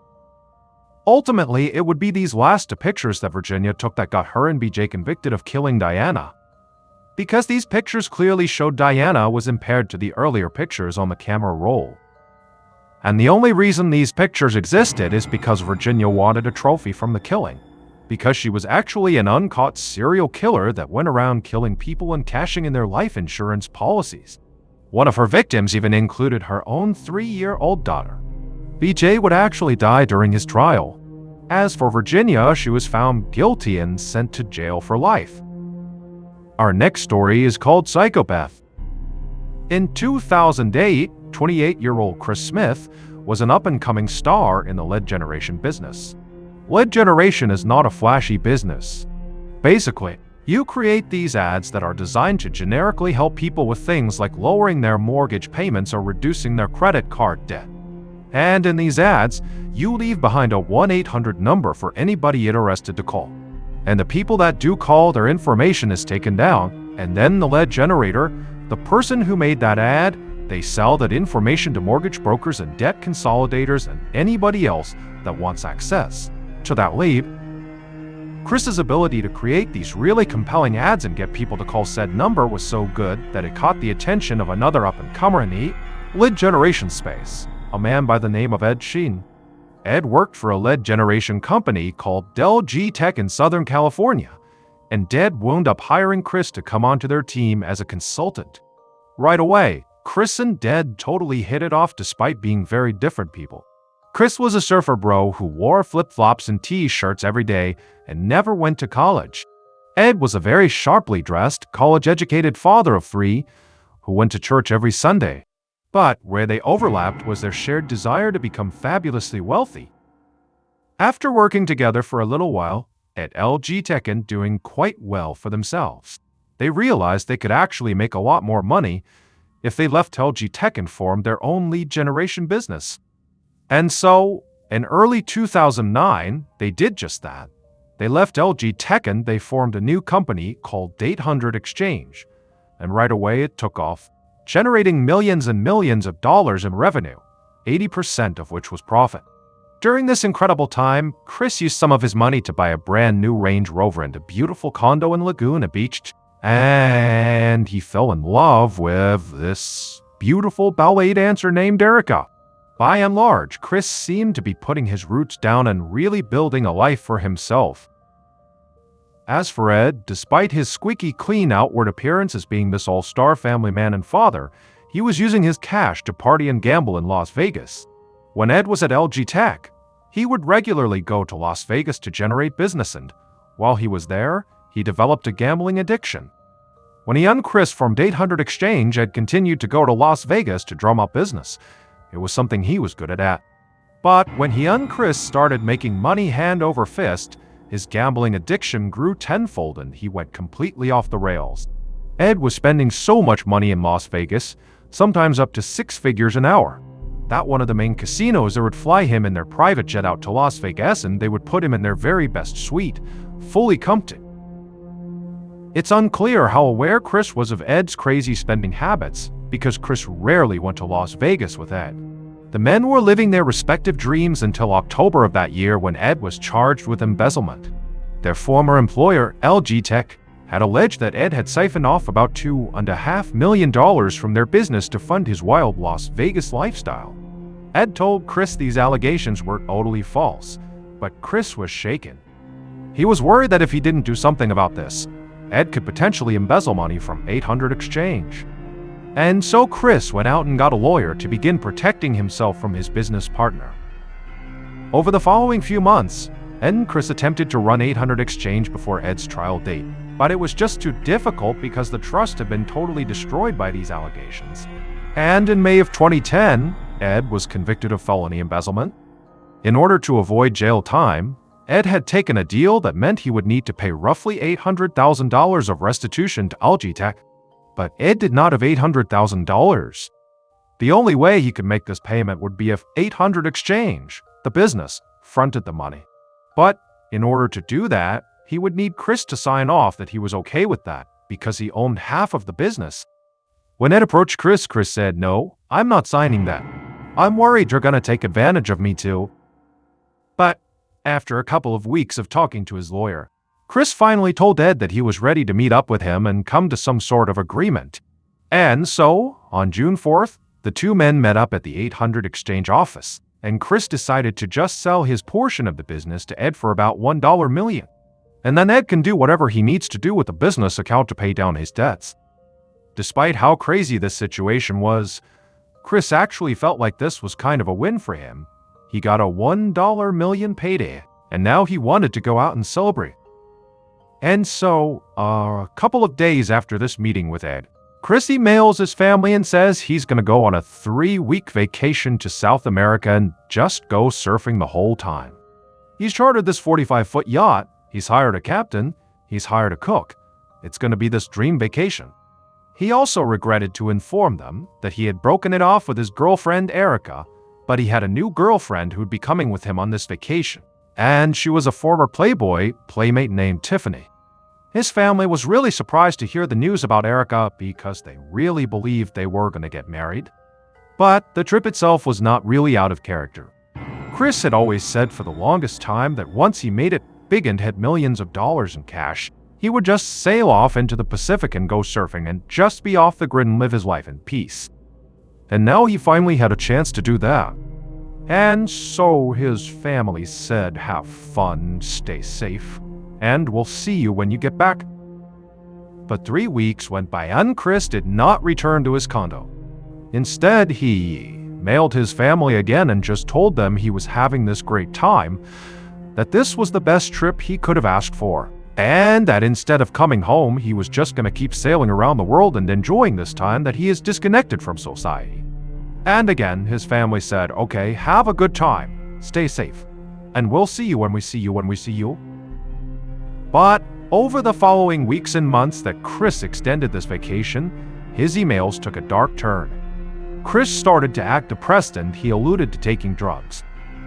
Ultimately, it would be these last two pictures that Virginia took that got her and BJ convicted of killing Diana. Because these pictures clearly showed Diana was impaired to the earlier pictures on the camera roll. And the only reason these pictures existed is because Virginia wanted a trophy from the killing, because she was actually an uncaught serial killer that went around killing people and cashing in their life insurance policies. One of her victims even included her own 3-year-old daughter. BJ would actually die during his trial. As for Virginia, she was found guilty and sent to jail for life. Our next story is called Psychopath. In 2008, 28-year-old Chris Smith was an up-and-coming star in the lead generation business. Lead generation is not a flashy business. Basically, you create these ads that are designed to generically help people with things like lowering their mortgage payments or reducing their credit card debt. And in these ads, you leave behind a 1-800 number for anybody interested to call. And the people that do call, their information is taken down, and then the lead generator, the person who made that ad, they sell that information to mortgage brokers and debt consolidators and anybody else that wants access to that lead. Chris's ability to create these really compelling ads and get people to call said number was so good that it caught the attention of another up-and-comer in the lead generation space, a man by the name of Ed Sheen. Ed worked for a lead generation company called LG Tech in Southern California, and Ed wound up hiring Chris to come onto their team as a consultant. Right away, Chris and Ed totally hit it off despite being very different people. Chris was a surfer bro who wore flip-flops and t-shirts every day and never went to college. Ed was a very sharply dressed, college-educated father of 3 who went to church every Sunday. But where they overlapped was their shared desire to become fabulously wealthy. After working together for a little while, at LG Tech and doing quite well for themselves, they realized they could actually make a lot more money if they left LG Tech and formed their own lead generation business. And so, in early 2009, they did just that. They left LG Tech and they formed a new company called 800 Exchange, and right away it took off, generating millions and millions of dollars in revenue, 80% of which was profit. During this incredible time, Chris used some of his money to buy a brand new Range Rover and a beautiful condo in Laguna Beach, and he fell in love with this beautiful ballet dancer named Erica. By and large, Chris seemed to be putting his roots down and really building a life for himself. As for Ed, despite his squeaky clean outward appearance as being this all-star family man and father, he was using his cash to party and gamble in Las Vegas. When Ed was at LG Tech, he would regularly go to Las Vegas to generate business, and while he was there, he developed a gambling addiction. When he and Chris formed 800 Exchange, Ed continued to go to Las Vegas to drum up business. It was something he was good at. But when he and Chris started making money hand over fist, his gambling addiction grew tenfold and he went completely off the rails. Ed was spending so much money in Las Vegas, sometimes up to 6 figures an hour, that one of the main casinos there would fly him in their private jet out to Las Vegas and they would put him in their very best suite, fully comped. It's unclear how aware Chris was of Ed's crazy spending habits, because Chris rarely went to Las Vegas with Ed. The men were living their respective dreams until October of that year when Ed was charged with embezzlement. Their former employer, LG Tech, had alleged that Ed had siphoned off about $2.5 million from their business to fund his wild Las Vegas lifestyle. Ed told Chris these allegations were totally false, but Chris was shaken. He was worried that if he didn't do something about this, Ed could potentially embezzle money from 800 Exchange. And so Chris went out and got a lawyer to begin protecting himself from his business partner. Over the following few months, and Chris attempted to run 800 exchange before Ed's trial date. But it was just too difficult because the trust had been totally destroyed by these allegations. And in May of 2010, Ed was convicted of felony embezzlement. In order to avoid jail time, Ed had taken a deal that meant he would need to pay roughly $800,000 of restitution to Algitech. But Ed did not have $800,000. The only way he could make this payment would be if 800 Exchange, the business, fronted the money. But in order to do that, he would need Chris to sign off that he was okay with that, because he owned half of the business. When Ed approached Chris said, "No, I'm not signing that. I'm worried you're gonna take advantage of me too." But after a couple of weeks of talking to his lawyer, Chris finally told Ed that he was ready to meet up with him and come to some sort of agreement. And so, on June 4th, the two men met up at the 800 Exchange office, and Chris decided to just sell his portion of the business to Ed for about $1 million. And then Ed can do whatever he needs to do with the business account to pay down his debts. Despite how crazy this situation was, Chris actually felt like this was kind of a win for him. He got a $1 million payday, and now he wanted to go out and celebrate. And so, a couple of days after this meeting with Ed, Chris emails his family and says he's going to go on a 3-week vacation to South America and just go surfing the whole time. He's chartered this 45-foot yacht, he's hired a captain, he's hired a cook. It's going to be this dream vacation. He also regretted to inform them that he had broken it off with his girlfriend Erica, but he had a new girlfriend who would be coming with him on this vacation, and she was a former Playboy playmate named Tiffany. His family was really surprised to hear the news about Erica because they really believed they were going to get married. But the trip itself was not really out of character. Chris had always said for the longest time that once he made it big and had millions of dollars in cash, he would just sail off into the Pacific and go surfing and just be off the grid and live his life in peace. And now he finally had a chance to do that. And so his family said, "Have fun, stay safe, and we'll see you when you get back." But 3 weeks went by and Chris did not return to his condo. Instead, he mailed his family again and just told them he was having this great time, that this was the best trip he could have asked for, and that instead of coming home, he was just going to keep sailing around the world and enjoying this time that he is disconnected from society. And again, his family said, "Okay, have a good time, stay safe, and we'll see you when we see you when we see you." But over the following weeks and months that Chris extended this vacation, his emails took a dark turn. Chris started to act depressed and he alluded to taking drugs.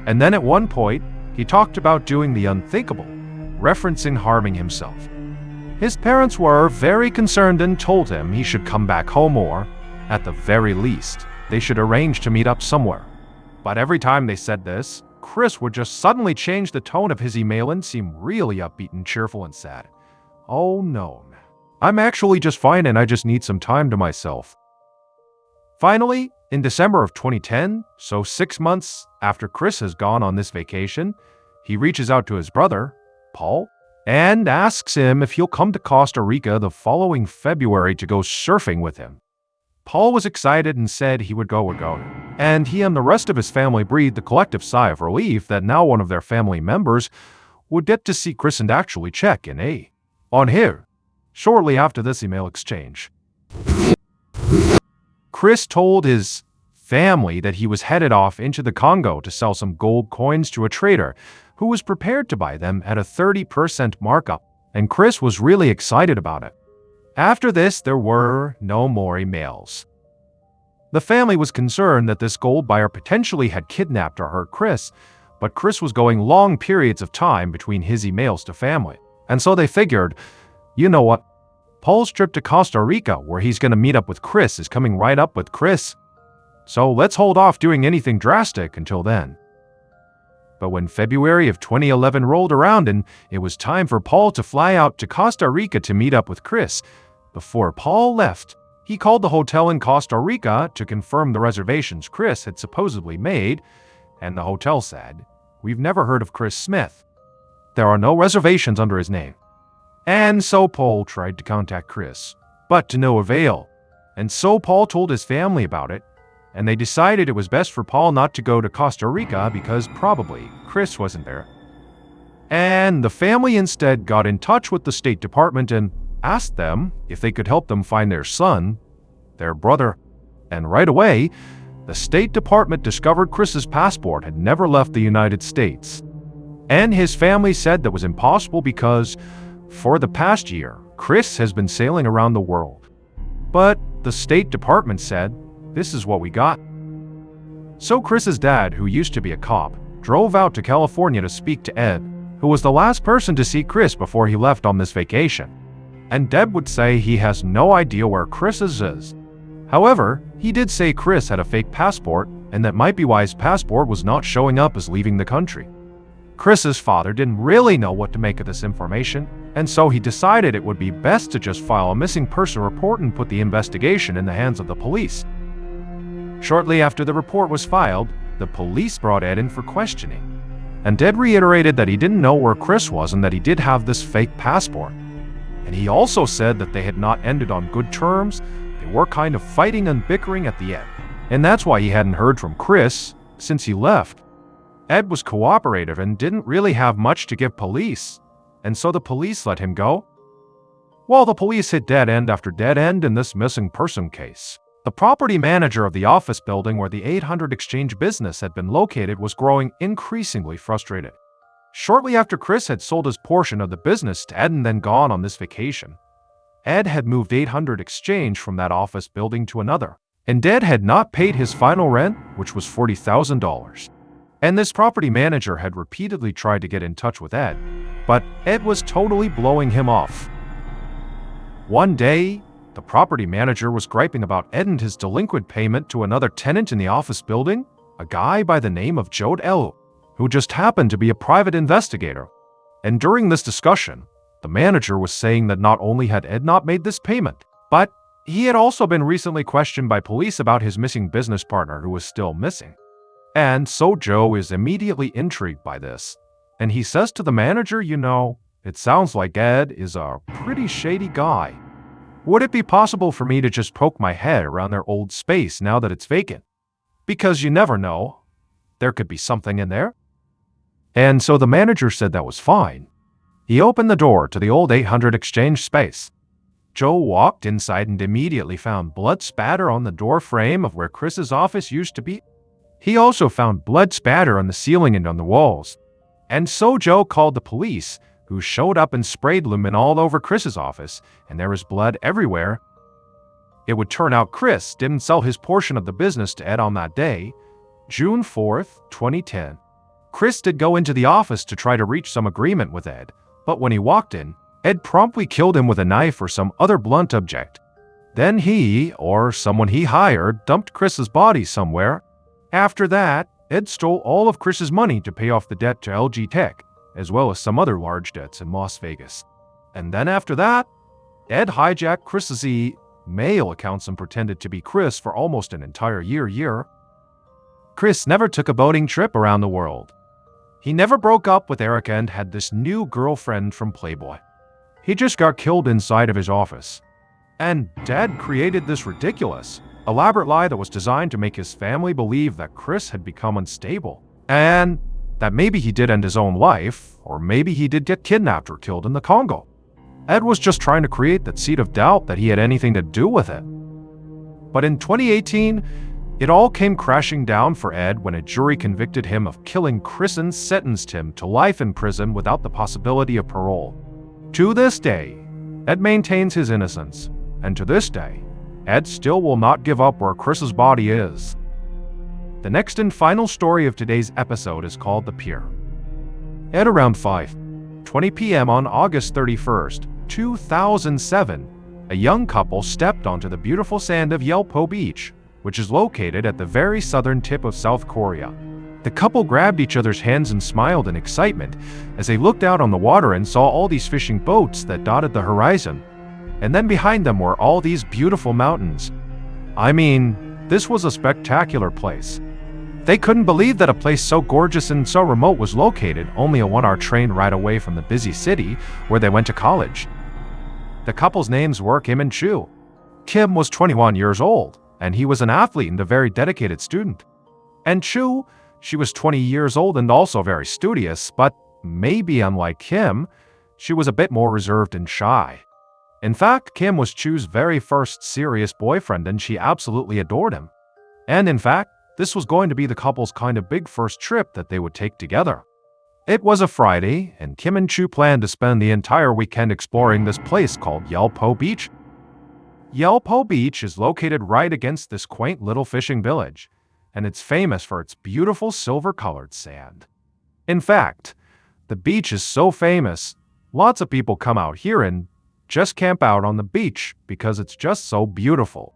And then at one point, he talked about doing the unthinkable, referencing harming himself. His parents were very concerned and told him he should come back home or, at the very least, they should arrange to meet up somewhere. But every time they said this, Chris would just suddenly change the tone of his email and seem really upbeat and cheerful and sad. "Oh no, I'm actually just fine and I just need some time to myself." Finally, in December of 2010, so 6 months after Chris has gone on this vacation, he reaches out to his brother, Paul, and asks him if he'll come to Costa Rica the following February to go surfing with him. Paul was excited and said he would go. And he and the rest of his family breathed a collective sigh of relief that now one of their family members would get to see Chris and actually check in on here. Shortly after this email exchange, Chris told his family that he was headed off into the Congo to sell some gold coins to a trader who was prepared to buy them at a 30% markup, and Chris was really excited about it. After this, there were no more emails. The family was concerned that this gold buyer potentially had kidnapped or hurt Chris, but Chris was going long periods of time between his emails to family. And so they figured, you know what? Paul's trip to Costa Rica, where he's going to meet up with Chris, is coming right up with Chris. So let's hold off doing anything drastic until then. But when February of 2011 rolled around and it was time for Paul to fly out to Costa Rica to meet up with Chris, before Paul left, he called the hotel in Costa Rica to confirm the reservations Chris had supposedly made, and the hotel said, "We've never heard of Chris Smith. There are no reservations under his name." And so Paul tried to contact Chris, but to no avail. And so Paul told his family about it, and they decided it was best for Paul not to go to Costa Rica because probably Chris wasn't there. And the family instead got in touch with the State Department and asked them if they could help them find their son, their brother. And right away, the State Department discovered Chris's passport had never left the United States. And his family said that was impossible because, for the past year, Chris has been sailing around the world. But the State Department said, this is what we got. So Chris's dad, who used to be a cop, drove out to California to speak to Ed, who was the last person to see Chris before he left on this vacation. And Deb would say he has no idea where Chris's is. However, he did say Chris had a fake passport, and that might be why his passport was not showing up as leaving the country. Chris's father didn't really know what to make of this information, and so he decided it would be best to just file a missing person report and put the investigation in the hands of the police. Shortly after the report was filed, the police brought Ed in for questioning. And Ed reiterated that he didn't know where Chris was and that he did have this fake passport. And he also said that they had not ended on good terms. They were kind of fighting and bickering at the end. And that's why he hadn't heard from Chris since he left. Ed was cooperative and didn't really have much to give police, and so the police let him go. Well, the police hit dead end after dead end in this missing person case. The property manager of the office building where the 800 Exchange business had been located was growing increasingly frustrated. Shortly after Chris had sold his portion of the business to Ed and then gone on this vacation, Ed had moved 800 Exchange from that office building to another, and Ed had not paid his final rent, which was $40,000. And this property manager had repeatedly tried to get in touch with Ed, but Ed was totally blowing him off. One day, the property manager was griping about Ed and his delinquent payment to another tenant in the office building, a guy by the name of Joe Elu, who just happened to be a private investigator. And during this discussion, the manager was saying that not only had Ed not made this payment, but he had also been recently questioned by police about his missing business partner who was still missing. And so Joe is immediately intrigued by this, and he says to the manager, it sounds like Ed is a pretty shady guy. Would it be possible for me to just poke my head around their old space now that it's vacant? Because you never know. There could be something in there. And so the manager said that was fine. He opened the door to the old 800 Exchange space. Joe walked inside and immediately found blood spatter on the door frame of where Chris's office used to be. He also found blood spatter on the ceiling and on the walls. And so Joe called the police, who showed up and sprayed lumen all over Chris's office, and there was blood everywhere. It would turn out Chris didn't sell his portion of the business to Ed on that day, June 4th, 2010. Chris did go into the office to try to reach some agreement with Ed, but when he walked in, Ed promptly killed him with a knife or some other blunt object. Then he, or someone he hired, dumped Chris's body somewhere. After that, Ed stole all of Chris's money to pay off the debt to LG Tech, as well as some other large debts in Las Vegas. And then after that, Ed hijacked Chris's mail accounts and pretended to be Chris for almost an entire year. Chris never took a boating trip around the world. He never broke up with Erica and had this new girlfriend from Playboy. He just got killed inside of his office. And Dad created this ridiculous, elaborate lie that was designed to make his family believe that Chris had become unstable, and that maybe he did end his own life, or maybe he did get kidnapped or killed in the Congo. Ed was just trying to create that seed of doubt that he had anything to do with it. But in 2018, it all came crashing down for Ed when a jury convicted him of killing Chris and sentenced him to life in prison without the possibility of parole. To this day, Ed maintains his innocence, and to this day, Ed still will not give up where Chris's body is. The next and final story of today's episode is called The Pier. At around 5:20 p.m. on August 31st, 2007, a young couple stepped onto the beautiful sand of Yeolpo Beach, which is located at the very southern tip of South Korea. The couple grabbed each other's hands and smiled in excitement as they looked out on the water and saw all these fishing boats that dotted the horizon. And then behind them were all these beautiful mountains. I mean, this was a spectacular place. They couldn't believe that a place so gorgeous and so remote was located only a 1-hour train ride away from the busy city where they went to college. The couple's names were Kim and Chu. Kim was 21 years old, and he was an athlete and a very dedicated student. And Chu, she was 20 years old and also very studious, but maybe unlike Kim, she was a bit more reserved and shy. In fact, Kim was Chu's very first serious boyfriend and she absolutely adored him. And in fact, this was going to be the couple's kind of big first trip that they would take together. It was a Friday, and Kim and Chu planned to spend the entire weekend exploring this place called Yelpo Beach. Yelpo Beach is located right against this quaint little fishing village, and it's famous for its beautiful silver-colored sand. In fact, the beach is so famous, lots of people come out here and just camp out on the beach because it's just so beautiful.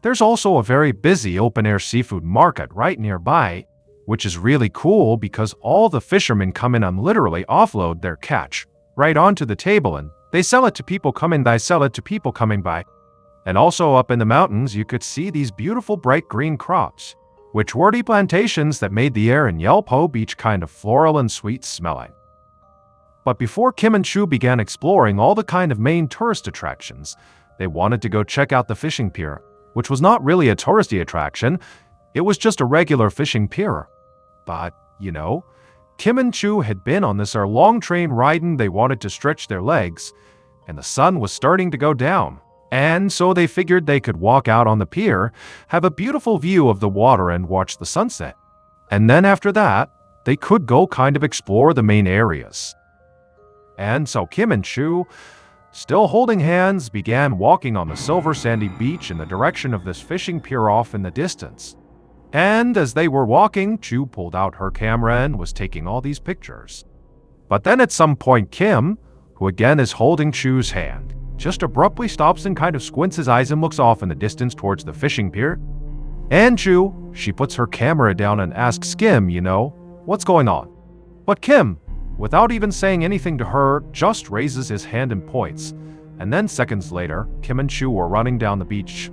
There's also a very busy open-air seafood market right nearby, which is really cool because all the fishermen come in and literally offload their catch right onto the table and they sell it to people coming by, And also up in the mountains, you could see these beautiful bright green crops, which were the plantations that made the air in Yelpo Beach kind of floral and sweet smelling. But before Kim and Chu began exploring all the kind of main tourist attractions, they wanted to go check out the fishing pier, which was not really a touristy attraction, it was just a regular fishing pier. But, Kim and Chu had been on this long train ride and they wanted to stretch their legs, and the sun was starting to go down. And so they figured they could walk out on the pier, have a beautiful view of the water and watch the sunset. And then after that, they could go kind of explore the main areas. And so Kim and Chu, still holding hands, began walking on the silver sandy beach in the direction of this fishing pier off in the distance. And as they were walking, Chu pulled out her camera and was taking all these pictures. But then at some point, Kim, who again is holding Chu's hand, just abruptly stops and kind of squints his eyes and looks off in the distance towards the fishing pier. And Chu, she puts her camera down and asks Kim, what's going on? But Kim, without even saying anything to her, just raises his hand and points. And then seconds later, Kim and Chu were running down the beach.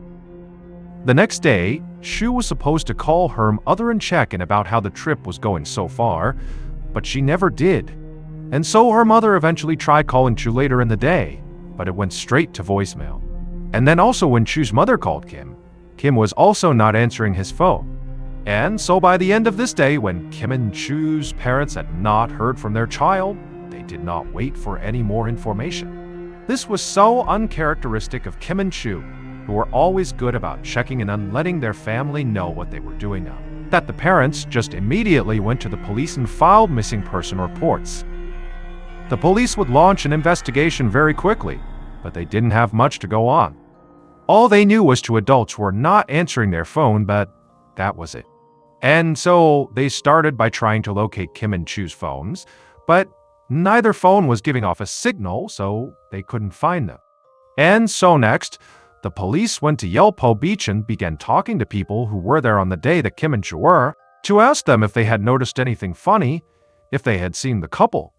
The next day, Chu was supposed to call her mother and check in about how the trip was going so far, but she never did. And so her mother eventually tried calling Chu later in the day, but it went straight to voicemail. And then also when Chu's mother called Kim, Kim was also not answering his phone. And so by the end of this day, when Kim and Chu's parents had not heard from their child, they did not wait for any more information. This was so uncharacteristic of Kim and Chu, who were always good about checking in and letting their family know what they were doing now, that the parents just immediately went to the police and filed missing person reports. The police would launch an investigation very quickly, but they didn't have much to go on. All they knew was two adults were not answering their phone, but that was it. And so they started by trying to locate Kim and Chu's phones, but neither phone was giving off a signal, so they couldn't find them. And so next, the police went to Yelpo Beach and began talking to people who were there on the day that Kim and Chu were, to ask them if they had noticed anything funny, if they had seen the couple.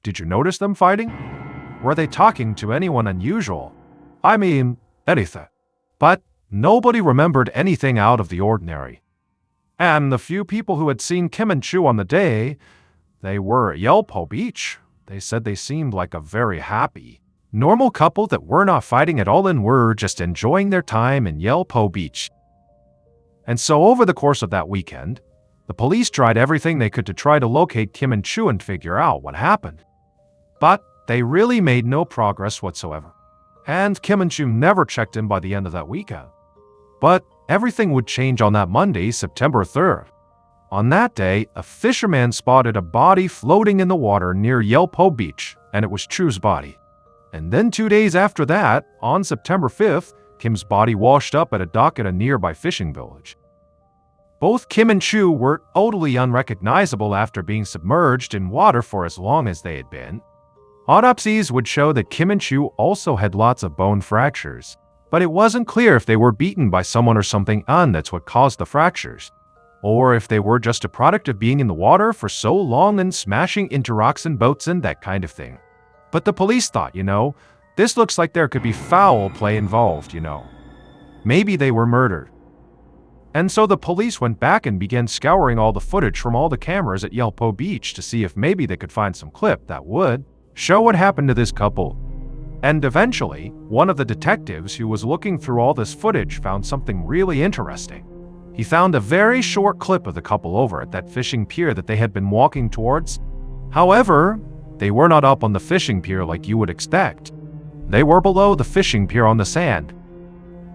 Did you notice them fighting? Were they talking to anyone unusual? I mean, anything. But nobody remembered anything out of the ordinary. And the few people who had seen Kim and Chu on the day, they were at Yelpo Beach. They said they seemed like a very happy, normal couple that were not fighting at all and were just enjoying their time in Yelpo Beach. And so over the course of that weekend, the police tried everything they could to try to locate Kim and Chu and figure out what happened. But they really made no progress whatsoever. And Kim and Chu never checked in by the end of that weekend. But everything would change on that Monday, September 3rd. On that day, a fisherman spotted a body floating in the water near Yelpo Beach, and it was Chu's body. And then 2 days after that, on September 5th, Kim's body washed up at a dock at a nearby fishing village. Both Kim and Chu were totally unrecognizable after being submerged in water for as long as they had been. Autopsies would show that Kim and Chu also had lots of bone fractures, but it wasn't clear if they were beaten by someone or something and that's what caused the fractures, or if they were just a product of being in the water for so long and smashing into rocks and boats and that kind of thing. But the police thought, this looks like there could be foul play involved, Maybe they were murdered. And so the police went back and began scouring all the footage from all the cameras at Yelpo Beach to see if maybe they could find some clip that would show what happened to this couple. And eventually, one of the detectives who was looking through all this footage found something really interesting. He found a very short clip of the couple over at that fishing pier that they had been walking towards, However, they were not up on the fishing pier like you would expect. They were below the fishing pier on the sand.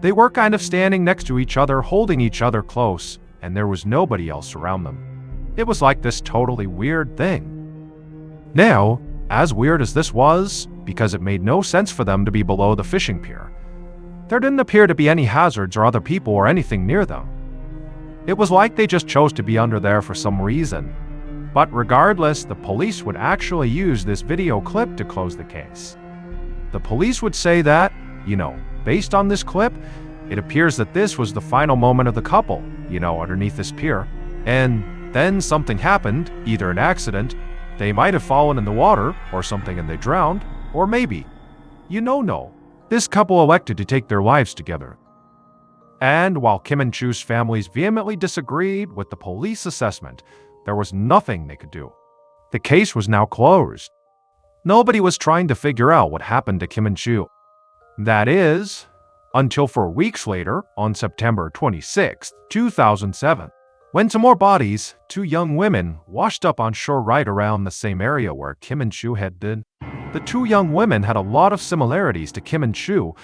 They were kind of standing next to each other, holding each other close, and there was nobody else around them. It was like this totally weird thing. Now, as weird as this was, because it made no sense for them to be below the fishing pier, there didn't appear to be any hazards or other people or anything near them. It was like they just chose to be under there for some reason. But regardless, the police would actually use this video clip to close the case. The police would say that, based on this clip, it appears that this was the final moment of the couple, underneath this pier. And then something happened, either an accident, they might have fallen in the water or something and they drowned, or maybe, no. This couple elected to take their lives together. And while Kim and Chu's families vehemently disagreed with the police assessment, there was nothing they could do. The case was now closed. Nobody was trying to figure out what happened to Kim and Chu. That is, until 4 weeks later, on September 26, 2007, when some more bodies, 2 young women, washed up on shore right around the same area where Kim and Chu had been. The 2 young women had a lot of similarities to Kim and Chu.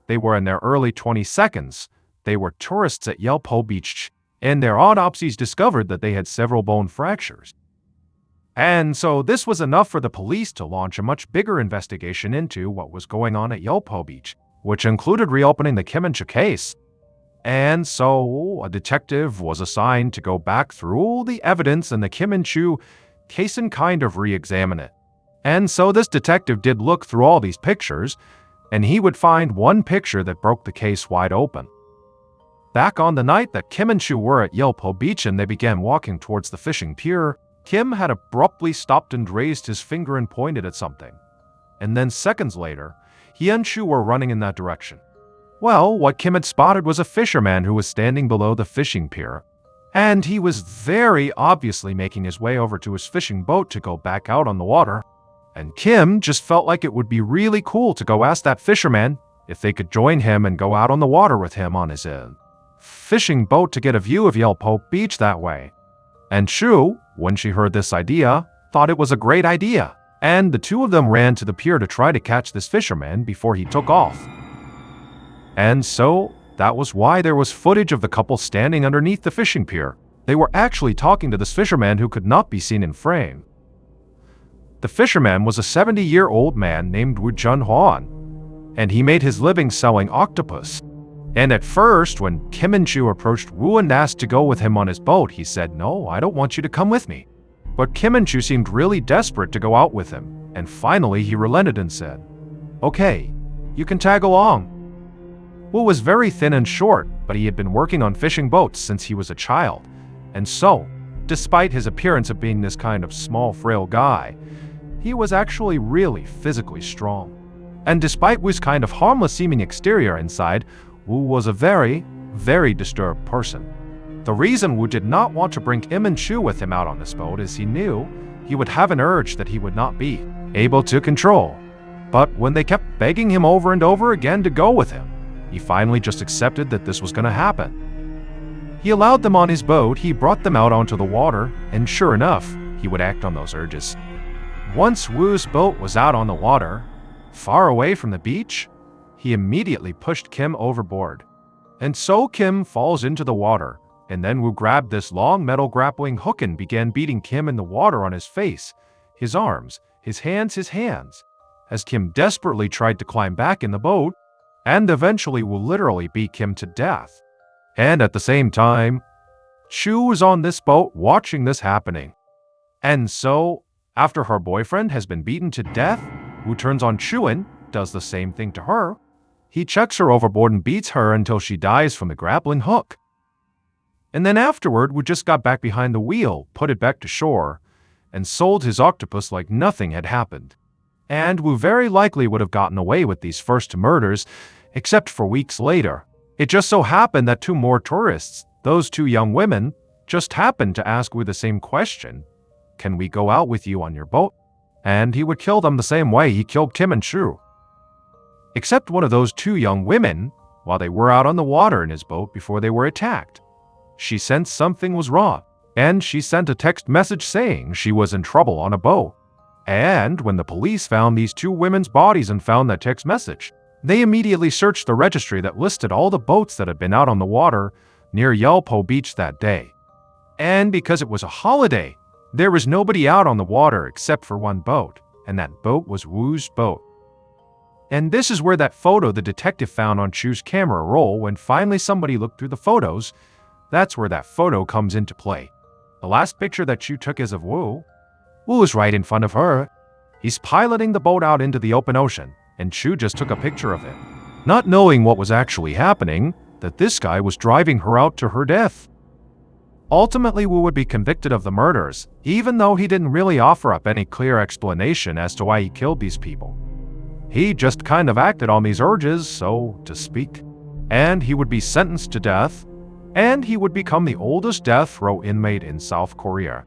They were in their early 22nd. They were tourists at Yelpo Beach, and their autopsies discovered that they had several bone fractures. And so this was enough for the police to launch a much bigger investigation into what was going on at Yelpo Beach, which included reopening the Kim and Chu case. And so a detective was assigned to go back through all the evidence in the Kim and Chu case and kind of re-examine it. And so this detective did look through all these pictures, and he would find one picture that broke the case wide open. Back on the night that Kim and Chu were at Yelpo Beach and they began walking towards the fishing pier, Kim had abruptly stopped and raised his finger and pointed at something. And then seconds later, he and Chu were running in that direction. Well, what Kim had spotted was a fisherman who was standing below the fishing pier, and he was very obviously making his way over to his fishing boat to go back out on the water. And Kim just felt like it would be really cool to go ask that fisherman if they could join him and go out on the water with him on his fishing boat to get a view of Yelpo Beach that way. And Chu, when she heard this idea, thought it was a great idea, and the 2 of them ran to the pier to try to catch this fisherman before he took off. And so, that was why there was footage of the couple standing underneath the fishing pier. They were actually talking to this fisherman who could not be seen in frame. The fisherman was a 70-year-old man named Wu Junhuan, and he made his living selling octopus. And at first, when Kim and Chu approached Wu and asked to go with him on his boat, he said, "No, I don't want you to come with me." But Kim and Chu seemed really desperate to go out with him, and finally he relented and said, "Okay, you can tag along." Wu was very thin and short, but he had been working on fishing boats since he was a child, and so, despite his appearance of being this kind of small, frail guy, he was actually really physically strong. And despite Wu's kind of harmless-seeming exterior inside, Wu was a very, very disturbed person. The reason Wu did not want to bring Kim and Chu with him out on this boat is he knew he would have an urge that he would not be able to control. But when they kept begging him over and over again to go with him, he finally just accepted that this was going to happen. He allowed them on his boat, he brought them out onto the water, and sure enough, he would act on those urges. Once Wu's boat was out on the water, far away from the beach, he immediately pushed Kim overboard. And so Kim falls into the water, and then Wu grabbed this long metal grappling hook and began beating Kim in the water on his face, his arms, his hands, as Kim desperately tried to climb back in the boat, and eventually Wu literally beat Kim to death. And at the same time, Chu was on this boat watching this happening. And so, after her boyfriend has been beaten to death, Wu turns on Chu and does the same thing to her. He chucks her overboard and beats her until she dies from the grappling hook. And then afterward, Wu just got back behind the wheel, put it back to shore, and sold his octopus like nothing had happened. And Wu very likely would have gotten away with these first murders, except for weeks later. It just so happened that 2 more tourists, those 2 young women, just happened to ask Wu the same question, "Can we go out with you on your boat?" And he would kill them the same way he killed Kim and Chu. Except one of those 2 young women, while they were out on the water in his boat before they were attacked, she sensed something was wrong. and she sent a text message saying she was in trouble on a boat. And when the police found these two women's bodies and found that text message, they immediately searched the registry that listed all the boats that had been out on the water near Yelpo Beach that day. And because it was a holiday, there was nobody out on the water except for one boat, and that boat was Wu's boat. And this is where that photo the detective found on Chu's camera roll when finally somebody looked through the photos. That's where that photo comes into play. The last picture that Chu took is of Wu. Wu is right in front of her. He's piloting the boat out into the open ocean, and Chu just took a picture of him, not knowing what was actually happening, that this guy was driving her out to her death. Ultimately, Wu would be convicted of the murders, even though he didn't really offer up any clear explanation as to why he killed these people. He just kind of acted on these urges, so to speak. And he would be sentenced to death, and he would become the oldest death row inmate in South Korea.